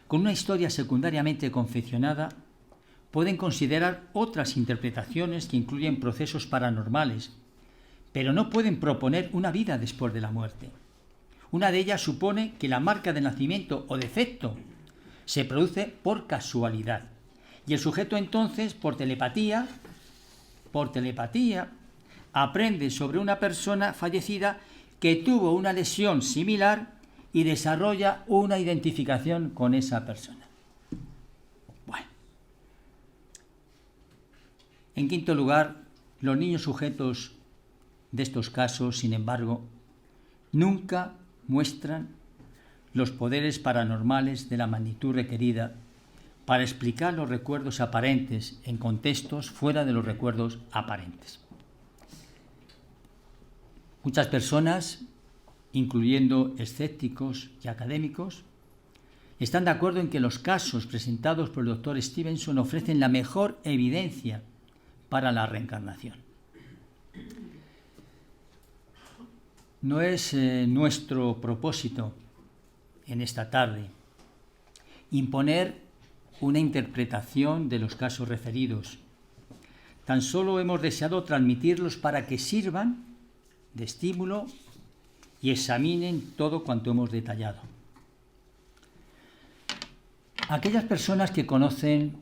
con una historia secundariamente confeccionada pueden considerar otras interpretaciones que incluyen procesos paranormales, pero no pueden proponer una vida después de la muerte. Una de ellas supone que la marca de nacimiento o defecto se produce por casualidad y el sujeto entonces por telepatía aprende sobre una persona fallecida que tuvo una lesión similar y desarrolla una identificación con esa persona. Bueno. En quinto lugar, los niños sujetos de estos casos, sin embargo, nunca muestran los poderes paranormales de la magnitud requerida para explicar los recuerdos aparentes en contextos fuera de los recuerdos aparentes. Muchas personas, incluyendo escépticos y académicos, están de acuerdo en que los casos presentados por el doctor Stevenson ofrecen la mejor evidencia para la reencarnación. No es nuestro propósito en esta tarde imponer una interpretación de los casos referidos. Tan solo hemos deseado transmitirlos para que sirvan de estímulo y examinen todo cuanto hemos detallado. Aquellas personas que conocen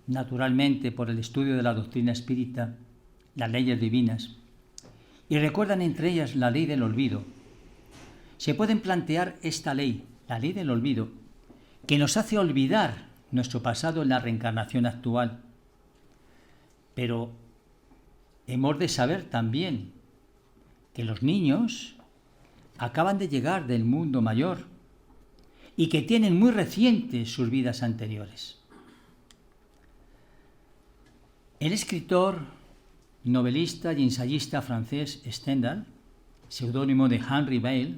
naturalmente por el estudio de la doctrina espírita las leyes divinas y recuerdan entre ellas la ley del olvido, se pueden plantear esta ley, la ley del olvido, que nos hace olvidar nuestro pasado en la reencarnación actual. Pero hemos de saber también que los niños acaban de llegar del mundo mayor y que tienen muy recientes sus vidas anteriores. El escritor, novelista y ensayista francés Stendhal, seudónimo de Henry Bale,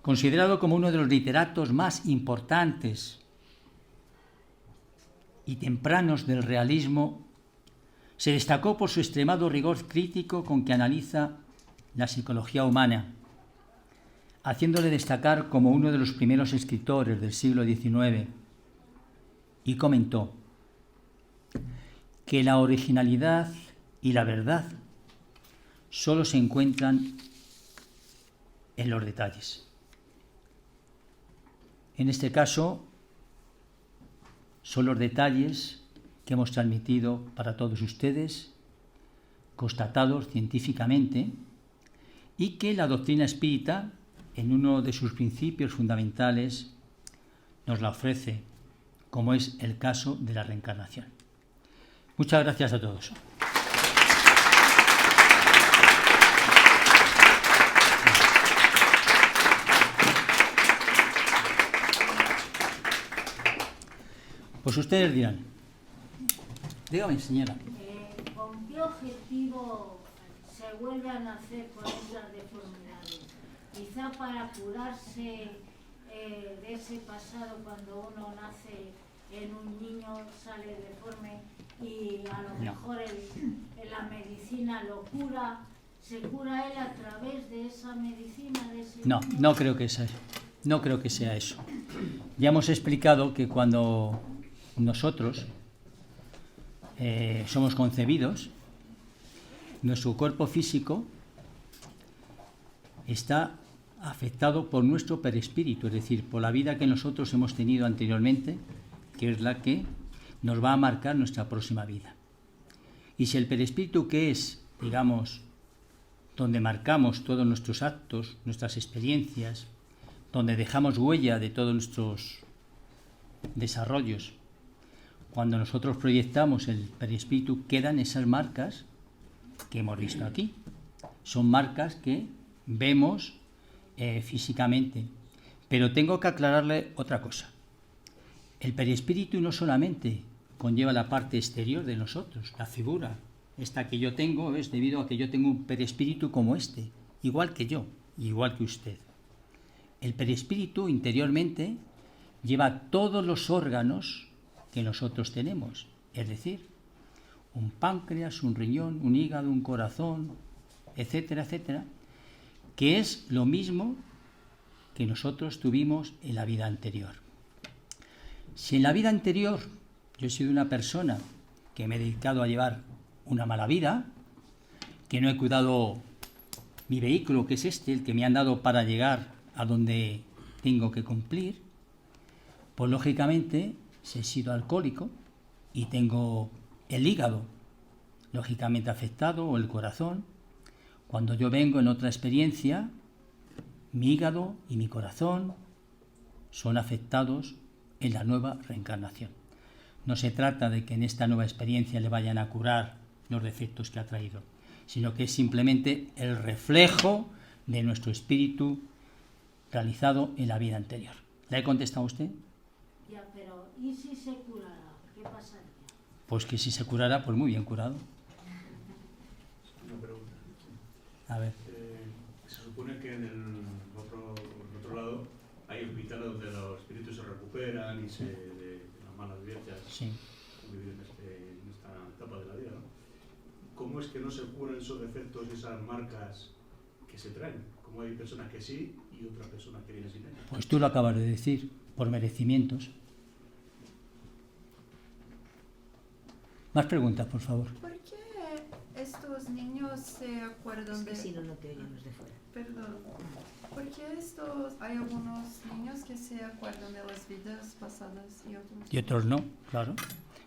considerado como uno de los literatos más importantes y tempranos del realismo, se destacó por su extremado rigor crítico con que analiza la psicología humana, haciéndole destacar como uno de los primeros escritores del siglo XIX, y comentó que la originalidad y la verdad solo se encuentran en los detalles. En este caso, son los detalles que hemos transmitido para todos ustedes, constatados científicamente, y que la doctrina espírita, en uno de sus principios fundamentales, nos la ofrece como es el caso de la reencarnación. Muchas gracias a todos. Pues ustedes dirán. Dígame, señora. ¿Con qué objetivo se vuelve a nacer con esas deformidades? Quizá para curarse de ese pasado, cuando uno nace en un niño, sale deforme y a lo mejor la medicina lo cura. ¿Se cura él a través de esa medicina? De ese No, niño? no creo que sea eso. No creo que sea eso. Ya hemos explicado que cuando nosotros somos concebidos, nuestro cuerpo físico está afectado por nuestro perispíritu, es decir, por la vida que nosotros hemos tenido anteriormente, que es la que nos va a marcar nuestra próxima vida. Y si el perispíritu, que es, digamos, donde marcamos todos nuestros actos, nuestras experiencias, donde dejamos huella de todos nuestros desarrollos, cuando nosotros proyectamos el perispíritu, quedan esas marcas que hemos visto aquí. Son marcas que vemos físicamente. Pero tengo que aclararle otra cosa. El perispíritu no solamente conlleva la parte exterior de nosotros, la figura. Esta que yo tengo es debido a que yo tengo un perispíritu como este, igual que yo, igual que usted. El perispíritu interiormente lleva todos los órganos que nosotros tenemos, es decir, un páncreas, un riñón, un hígado, un corazón, etcétera, etcétera, que es lo mismo que nosotros tuvimos en la vida anterior. Si en la vida anterior yo he sido una persona que me he dedicado a llevar una mala vida, que no he cuidado mi vehículo, que es este, el que me han dado para llegar a donde tengo que cumplir, pues lógicamente, si he sido alcohólico y tengo el hígado lógicamente afectado o el corazón, cuando yo vengo en otra experiencia, mi hígado y mi corazón son afectados en la nueva reencarnación. No se trata de que en esta nueva experiencia le vayan a curar los defectos que ha traído, sino que es simplemente el reflejo de nuestro espíritu realizado en la vida anterior. ¿Le he contestado a usted? Ya, pero ¿y si se curara? ¿Qué pasaría? Pues que si se curara, pues muy bien curado. Una pregunta. A ver. Se supone que en el otro lado hay hospitales donde los espíritus se recuperan y de las malas vivencias Sí. que viven en esta etapa de la vida, ¿no? ¿Cómo es que no se curan esos defectos y esas marcas que se traen? ¿Cómo hay personas que sí y otras personas que vienen sin ellas? Pues tú lo acabas de decir, por merecimientos. Más preguntas, por favor. ¿Por qué estos niños se acuerdan de... Si no, no te oyen los de fuera. Perdón. ¿Por qué hay algunos niños que se acuerdan de las vidas pasadas y otros Y otros no, claro.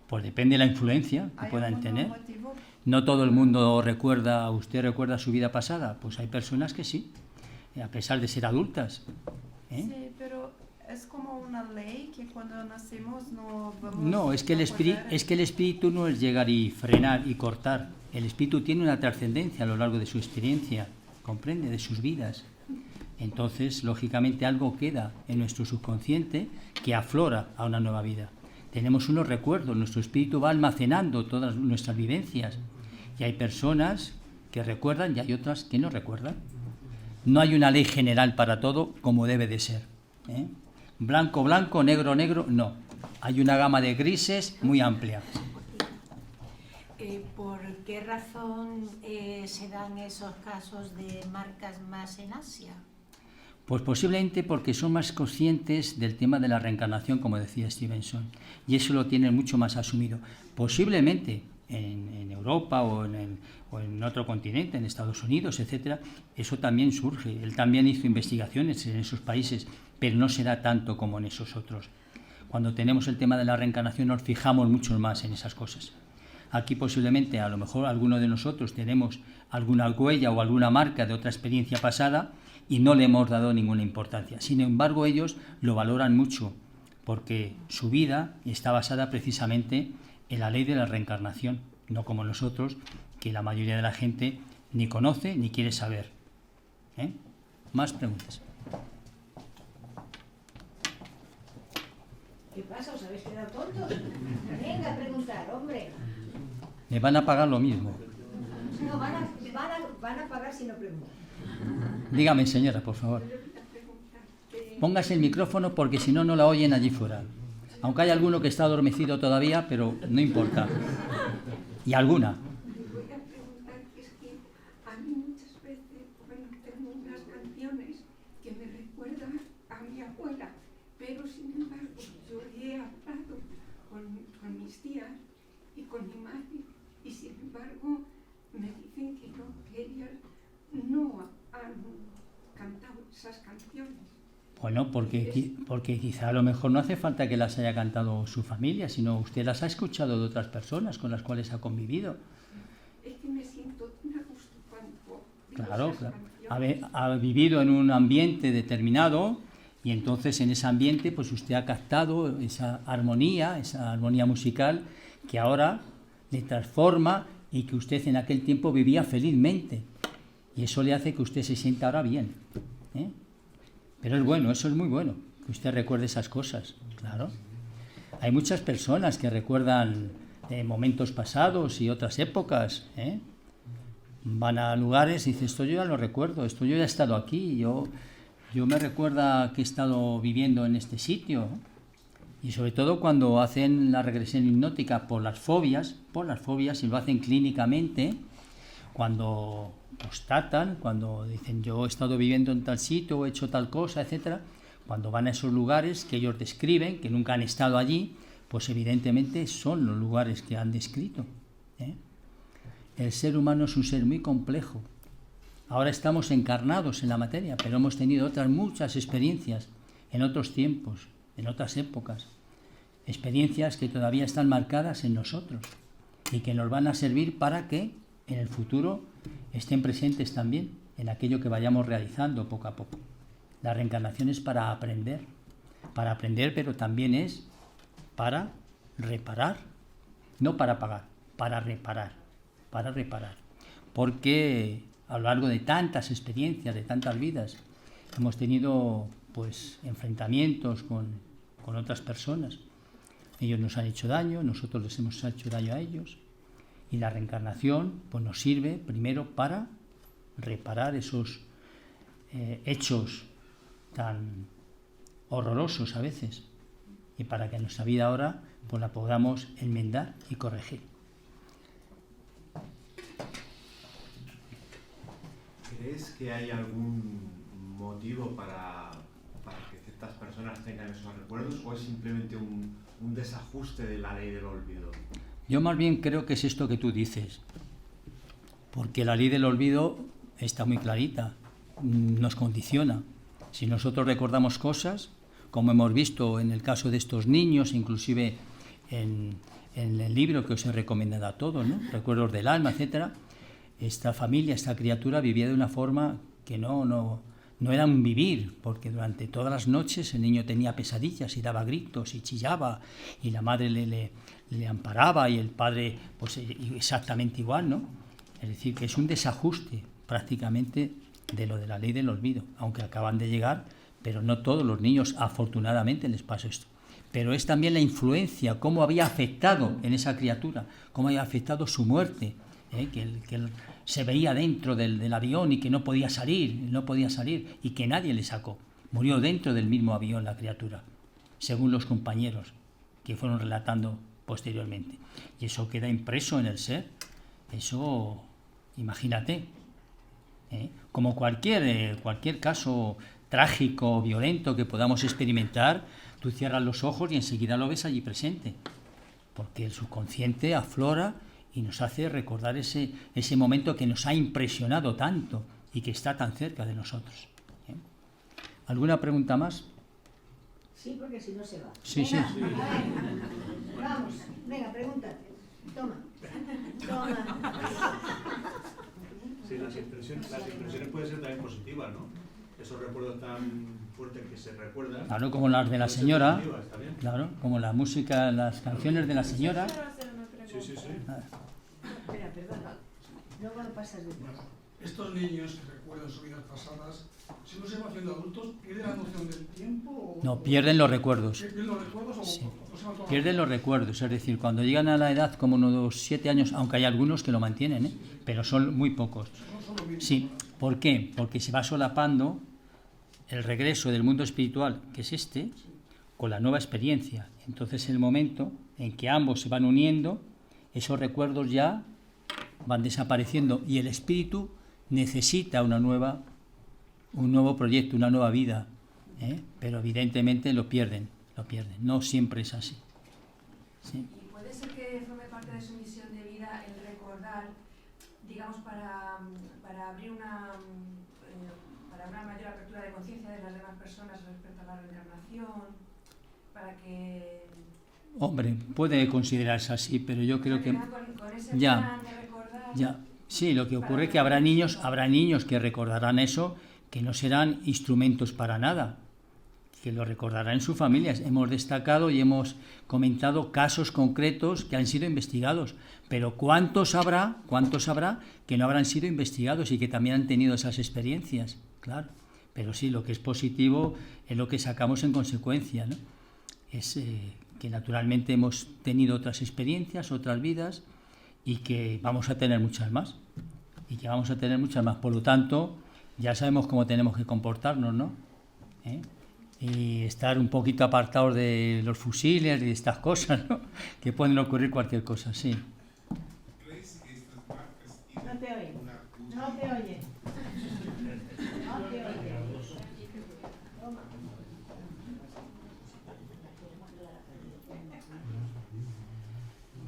Pues depende de la influencia que ¿Hay puedan algún tener. motivo? No todo el mundo recuerda, ¿usted recuerda su vida pasada? Pues hay personas que sí, a pesar de ser adultas. Sí, pero es como una ley que cuando nacemos no vamos No, es que el espíritu no es llegar y frenar y cortar. El espíritu tiene una trascendencia a lo largo de su experiencia, comprende, de sus vidas. Entonces, lógicamente, algo queda en nuestro subconsciente que aflora a una nueva vida. Tenemos unos recuerdos, nuestro espíritu va almacenando todas nuestras vivencias. Y hay personas que recuerdan y hay otras que no recuerdan. No hay una ley general para todo como debe de ser. Blanco, blanco, negro, negro, no. Hay una gama de grises muy amplia. ¿Por qué razón se dan esos casos de marcas más en Asia? Pues posiblemente porque son más conscientes del tema de la reencarnación, como decía Stevenson, y eso lo tienen mucho más asumido. Posiblemente en Europa o en otro continente, en Estados Unidos, etcétera, eso también surge. Él también hizo investigaciones en esos países, pero no se da tanto como en esos otros. Cuando tenemos el tema de la reencarnación nos fijamos mucho más en esas cosas. Aquí posiblemente, a lo mejor alguno de nosotros tenemos alguna huella o alguna marca de otra experiencia pasada y no le hemos dado ninguna importancia. Sin embargo, ellos lo valoran mucho porque su vida está basada precisamente en la ley de la reencarnación, no como nosotros, que la mayoría de la gente ni conoce ni quiere saber. Más preguntas. ¿Qué pasa? ¿Os habéis quedado tontos? Venga a preguntar, hombre. Me van a pagar lo mismo. No, van a pagar si no preguntan. Dígame, señora, por favor. Póngase el micrófono porque si no, no la oyen allí fuera. Aunque hay alguno que está adormecido todavía, pero no importa. Y alguna. Voy a preguntar que es que a mí muchas veces, bueno, tengo unas canciones que me recuerdan a mi abuela, pero sin embargo yo he hablado con mis tías y con mi madre y sin embargo me dicen que no, que ellas no han cantado esas canciones. Bueno, porque quizá a lo mejor no hace falta que las haya cantado su familia, sino usted las ha escuchado de otras personas con las cuales ha convivido. Es que me siento tan a gusto cuando digo Claro, esas claro. canciones. Ha vivido en un ambiente determinado y entonces en ese ambiente pues usted ha captado esa armonía musical que ahora le transforma y que usted en aquel tiempo vivía felizmente. Y eso le hace que usted se sienta ahora bien. Pero es bueno, eso es muy bueno, que usted recuerde esas cosas, claro. Hay muchas personas que recuerdan momentos pasados y otras épocas, Van a lugares y dicen, esto yo ya lo recuerdo, esto yo ya he estado aquí, yo me recuerda que he estado viviendo en este sitio. Y sobre todo cuando hacen la regresión hipnótica por las fobias, y lo hacen clínicamente, cuando constatan, cuando dicen yo he estado viviendo en tal sitio, he hecho tal cosa, etcétera, cuando van a esos lugares que ellos describen, que nunca han estado allí, pues evidentemente son los lugares que han descrito. El ser humano es un ser muy complejo. Ahora estamos encarnados en la materia, pero hemos tenido otras muchas experiencias en otros tiempos, en otras épocas, experiencias que todavía están marcadas en nosotros y que nos van a servir para que en el futuro estén presentes también en aquello que vayamos realizando poco a poco. La reencarnación es para aprender, pero también es para reparar, no para pagar, para reparar, porque a lo largo de tantas experiencias, de tantas vidas, hemos tenido pues enfrentamientos con otras personas. Ellos nos han hecho daño, nosotros les hemos hecho daño a ellos. Y la reencarnación pues nos sirve primero para reparar esos hechos tan horrorosos a veces y para que nuestra vida ahora pues la podamos enmendar y corregir. ¿Crees que hay algún motivo para que ciertas personas tengan esos recuerdos o es simplemente un desajuste de la ley del olvido? Yo más bien creo que es esto que tú dices, porque la ley del olvido está muy clarita, nos condiciona. Si nosotros recordamos cosas, como hemos visto en el caso de estos niños, inclusive en el libro que os he recomendado a todos, ¿no? Recuerdos del alma, etcétera, esta familia, esta criatura vivía de una forma que no era un vivir, porque durante todas las noches el niño tenía pesadillas y daba gritos y chillaba y la madre le amparaba y el padre pues exactamente igual, ¿no? Es decir, que es un desajuste prácticamente de lo de la ley del olvido, aunque acaban de llegar, pero no todos los niños afortunadamente les pasa esto. Pero es también la influencia, cómo había afectado en esa criatura, cómo había afectado su muerte, que él se veía dentro del avión y que no podía salir y que nadie le sacó. Murió dentro del mismo avión la criatura, según los compañeros que fueron relatando posteriormente. Y eso queda impreso en el ser. Eso, imagínate, como cualquier caso trágico o violento que podamos experimentar, tú cierras los ojos y enseguida lo ves allí presente, porque el subconsciente aflora y nos hace recordar ese momento que nos ha impresionado tanto y que está tan cerca de nosotros. ¿Alguna pregunta más? Sí, porque si no se va. Sí, venga, sí. A ver, vamos, venga, pregúntate. Toma. Sí, las impresiones pueden ser también positivas, ¿no? Esos recuerdos tan fuerte que se recuerda. Claro, como las de la puede ser señora, positivas también. claro, como la música, las canciones de la señora. Quiero hacer una pregunta. Sí, sí, sí. Espera, perdona. Luego lo pasas de nuevo. Estos niños que recuerdan sus vidas pasadas, si no se van haciendo adultos, ¿pierden la noción del tiempo? No, pierden los recuerdos. ¿Pierden los recuerdos o Sí. o se van toda la Pierden vida? los recuerdos, es decir, cuando llegan a la edad como unos 7 años, aunque hay algunos que lo mantienen, pero son muy pocos. Son lo mismo. Sí, ¿por qué? Porque se va solapando el regreso del mundo espiritual, que es este, con la nueva experiencia. Entonces, el momento en que ambos se van uniendo, esos recuerdos ya van desapareciendo y el espíritu necesita un nuevo proyecto, una nueva vida, ¿eh? Pero evidentemente lo pierden, no siempre es así. Sí. Y puede ser que forme parte de su misión de vida el recordar, digamos, para abrir para una mayor apertura de conciencia de las demás personas respecto a la reencarnación, para que... Hombre, puede considerarse así, pero yo creo que... Con ese Ya. plan de recordar... Ya, sí, lo que ocurre es que habrá niños que recordarán eso, que no serán instrumentos para nada, que lo recordarán en sus familias. Hemos destacado y hemos comentado casos concretos que han sido investigados, pero ¿cuántos habrá que no habrán sido investigados y que también han tenido esas experiencias? Claro, pero sí, lo que es positivo es lo que sacamos en consecuencia, ¿no? Es que naturalmente hemos tenido otras experiencias, otras vidas, y que vamos a tener muchas más. Por lo tanto, ya sabemos cómo tenemos que comportarnos, ¿no? Y estar un poquito apartados de los fusiles y de estas cosas, ¿no? Que pueden ocurrir cualquier cosa, sí. No te oye. No te oye. No te oye.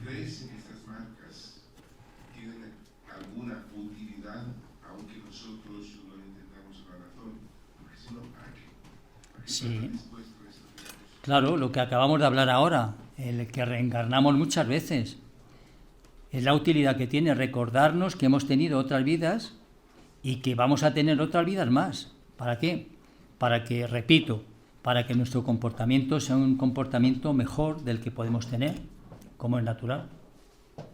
¿Crees que estas marcas tienen alguna utilidad, aunque nosotros no entendamos la razón? Porque si no, ¿para qué? ¿Para qué Sí. estar dispuesto a esto, digamos? Claro, lo que acabamos de hablar ahora, el que reencarnamos muchas veces. Es la utilidad que tiene recordarnos que hemos tenido otras vidas y que vamos a tener otras vidas más. ¿Para qué? Para que, repito, para que nuestro comportamiento sea un comportamiento mejor del que podemos tener, como es natural.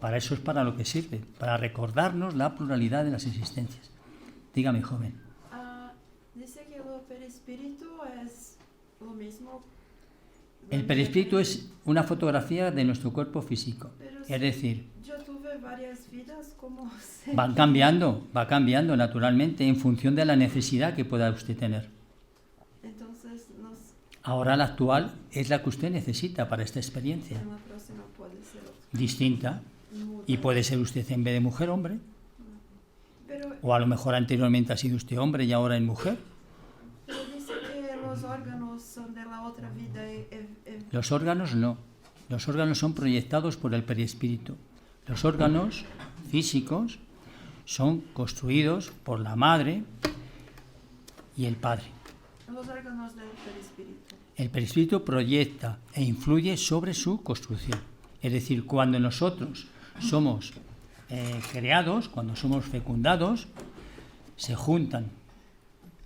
Para eso es para lo que sirve, para recordarnos la pluralidad de las existencias. Dígame, joven. Dice que el perispíritu es lo mismo. El perispíritu es una fotografía de nuestro cuerpo físico. Pero Es decir, yo tuve varias vidas, como va cambiando naturalmente en función de la necesidad que pueda usted tener. Entonces, Ahora la actual es la que usted necesita para esta experiencia. en la próxima puede ser Distinta. Y puede ser usted en vez de mujer, hombre. Pero, O a lo mejor anteriormente ha sido usted hombre y ahora es mujer. pero dice que los órganos son de la otra vida. Los órganos no. Los órganos son proyectados por el perispíritu. Los órganos físicos son construidos por la madre y el padre. Los órganos del perispíritu. El perispíritu proyecta e influye sobre su construcción. Es decir, cuando nosotros somos creados, cuando somos fecundados, se juntan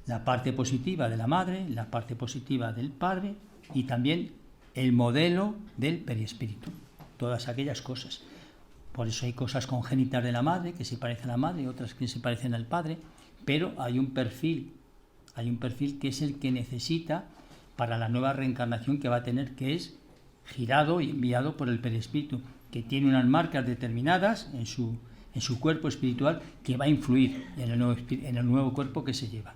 la parte positiva de la madre, la parte positiva del padre y también el modelo del perispíritu. Todas aquellas cosas. Por eso hay cosas congénitas de la madre que se parecen a la madre y otras que se parecen al padre, pero hay un perfil que es el que necesita para la nueva reencarnación que va a tener, que es girado y enviado por el perispíritu, que tiene unas marcas determinadas en su cuerpo espiritual que va a influir en el nuevo cuerpo que se lleva.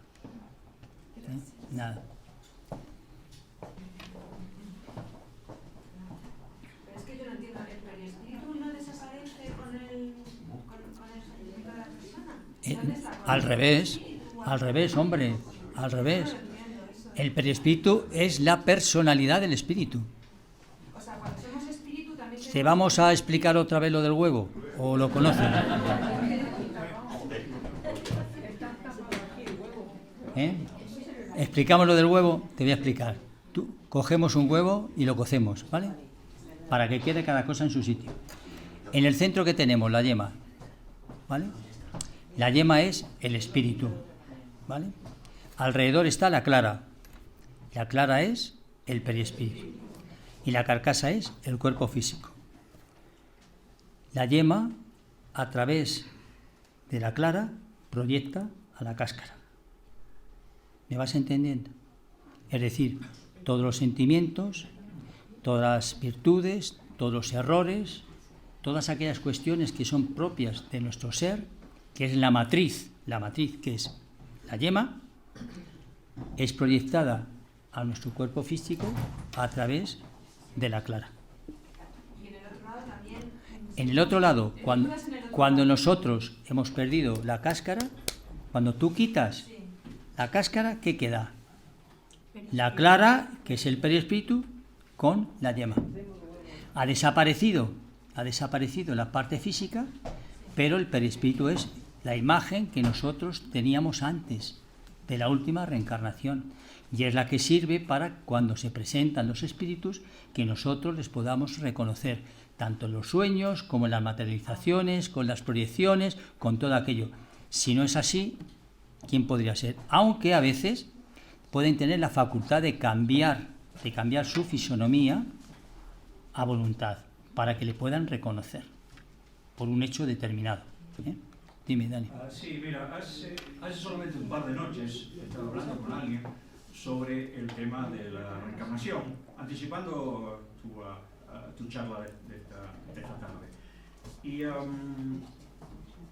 Nada. Pero es que yo no entiendo, ¿el perispíritu no desaparece con el fallecimiento de la persona? ¿Dónde está? Al revés, hombre, al revés. El perispíritu es la personalidad del espíritu. O sea, cuando somos espíritu también... ¿Te vamos a explicar otra vez lo del huevo? ¿O lo conocen? ¿Explicamos lo del huevo? Te voy a explicar. Tú cogemos un huevo y lo cocemos, ¿vale? Para que quede cada cosa en su sitio. En el centro que tenemos la yema, ¿vale? La yema es el espíritu, ¿vale? Alrededor está la clara. La clara es el perispíritu y la carcasa es el cuerpo físico. La yema, a través de la clara, proyecta a la cáscara. ¿Me vas entendiendo? Es decir, todos los sentimientos, todas las virtudes, todos los errores, todas aquellas cuestiones que son propias de nuestro ser, que es la matriz que es la yema, es proyectada a nuestro cuerpo físico a través de la clara. Y en el otro lado también. En el otro lado, cuando nosotros hemos perdido la cáscara, cuando tú quitas la cáscara, ¿qué queda? La clara, que es el perispíritu, con la yema. Ha desaparecido la parte física, pero el perispíritu es la imagen que nosotros teníamos antes de la última reencarnación. Y es la que sirve para cuando se presentan los espíritus que nosotros les podamos reconocer, tanto en los sueños como en las materializaciones, con las proyecciones, con todo aquello. Si no es así, ¿quién podría ser? Aunque a veces pueden tener la facultad de cambiar su fisonomía a voluntad, para que le puedan reconocer por un hecho determinado. Dime, Dani. Sí, mira, hace solamente un par de noches estaba hablando con alguien sobre el tema de la reencarnación, anticipando tu charla de esta tarde.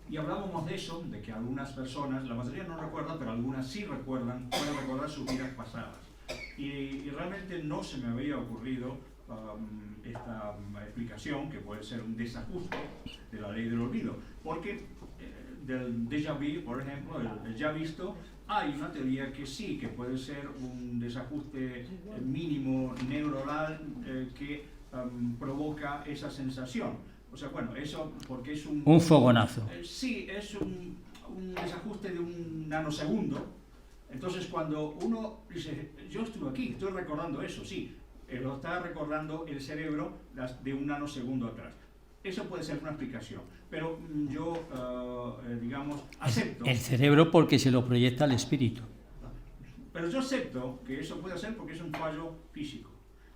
Y hablábamos de eso, de que algunas personas, la mayoría no recuerdan, pero algunas sí recuerdan, pueden recordar sus vidas pasadas. Y realmente no se me había ocurrido esta explicación, que puede ser un desajuste de la ley del olvido, porque del déjà vu, por ejemplo, el ya visto, hay una teoría que sí, que puede ser un desajuste mínimo neuronal que provoca esa sensación. O sea, bueno, eso porque es un fogonazo. Sí, es un desajuste de un nanosegundo. Entonces, cuando uno dice, yo estuve aquí, estoy recordando eso, sí, lo está recordando el cerebro de un nanosegundo atrás. Eso puede ser una explicación, pero yo, digamos, acepto... El cerebro porque se lo proyecta al espíritu. Pero yo acepto que eso puede ser porque es un fallo físico.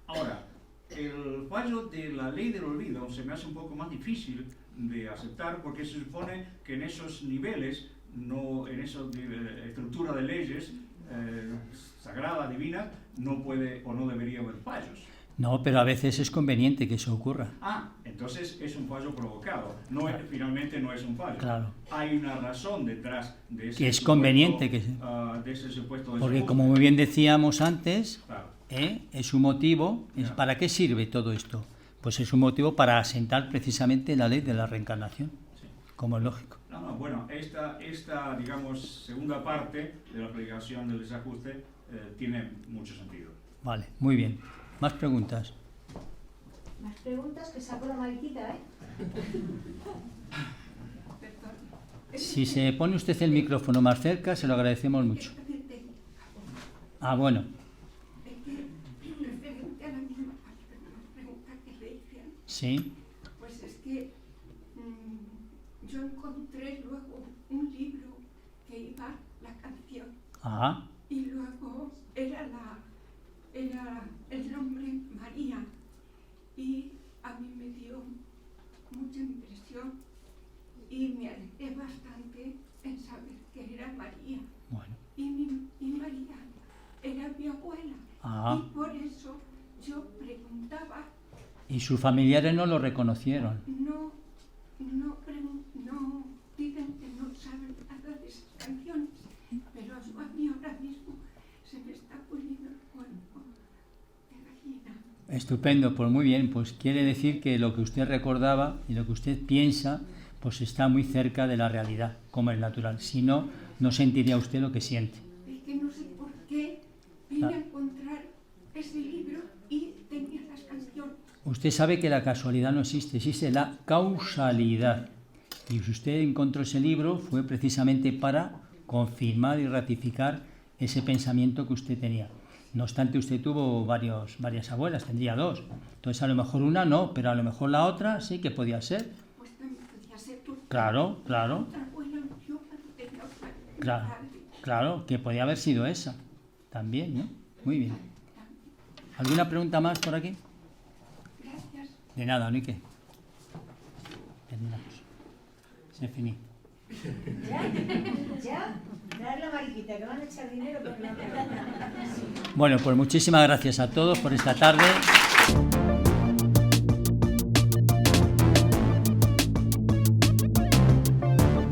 Ahora, el fallo de la ley del olvido se me hace un poco más difícil de aceptar porque se supone que en esos niveles, no, en esa estructura de leyes sagradas, divinas, no puede o no debería haber fallos. No, pero a veces es conveniente que eso ocurra. Ah, entonces es un fallo provocado. No es, finalmente no es un fallo. Claro. Hay una razón detrás de ese que es supuesto, conveniente que de ese supuesto porque desajuste. como muy bien decíamos antes, Claro. Es un motivo. ¿Para qué sirve todo esto? Pues es un motivo para asentar precisamente la ley de la reencarnación, Sí. como es lógico. No, bueno, esta, digamos, segunda parte de la aplicación del desajuste tiene mucho sentido. Vale, muy bien. ¿Más preguntas? Más preguntas que saco la mariquita, ¿eh? Si se pone usted el micrófono más cerca, se lo agradecemos mucho. Ah, bueno. Referente a la misma pregunta que le hice, Sí. pues es que yo encontré luego un libro que iba la canción Ah, y luego era el nombre María y a mí me dio mucha impresión y me alegré bastante en saber que era María. bueno. Y María era mi abuela. Ah. Y por eso yo preguntaba. Y sus familiares no lo reconocieron. No dicen que no saben nada de esas canciones, pero a mí ahora mismo se me está poniendo el cuerpo de gallina. Estupendo, pues muy bien. Pues quiere decir que lo que usted recordaba y lo que usted piensa, pues está muy cerca de la realidad, como es natural. Si no, no sentiría usted lo que siente. Es que no sé por qué vine a encontrar ese libro y tenía las canciones. Usted sabe que la casualidad no existe, existe la causalidad. Y si usted encontró ese libro fue precisamente para confirmar y ratificar ese pensamiento que usted tenía. No obstante, usted tuvo varias abuelas, tendría dos. Entonces, a lo mejor una no, pero a lo mejor la otra sí que podía ser. Pues también podía ser porque Claro. otra abuela murió cuando tenía 40 años. Claro, que podía haber sido esa también, ¿no? Muy bien. ¿Alguna pregunta más por aquí? Gracias. De nada, Nique. Terminamos. Se finí. ¿Ya? Dale la mariquita, que van a echar dinero por la... Bueno, pues muchísimas gracias a todos por esta tarde.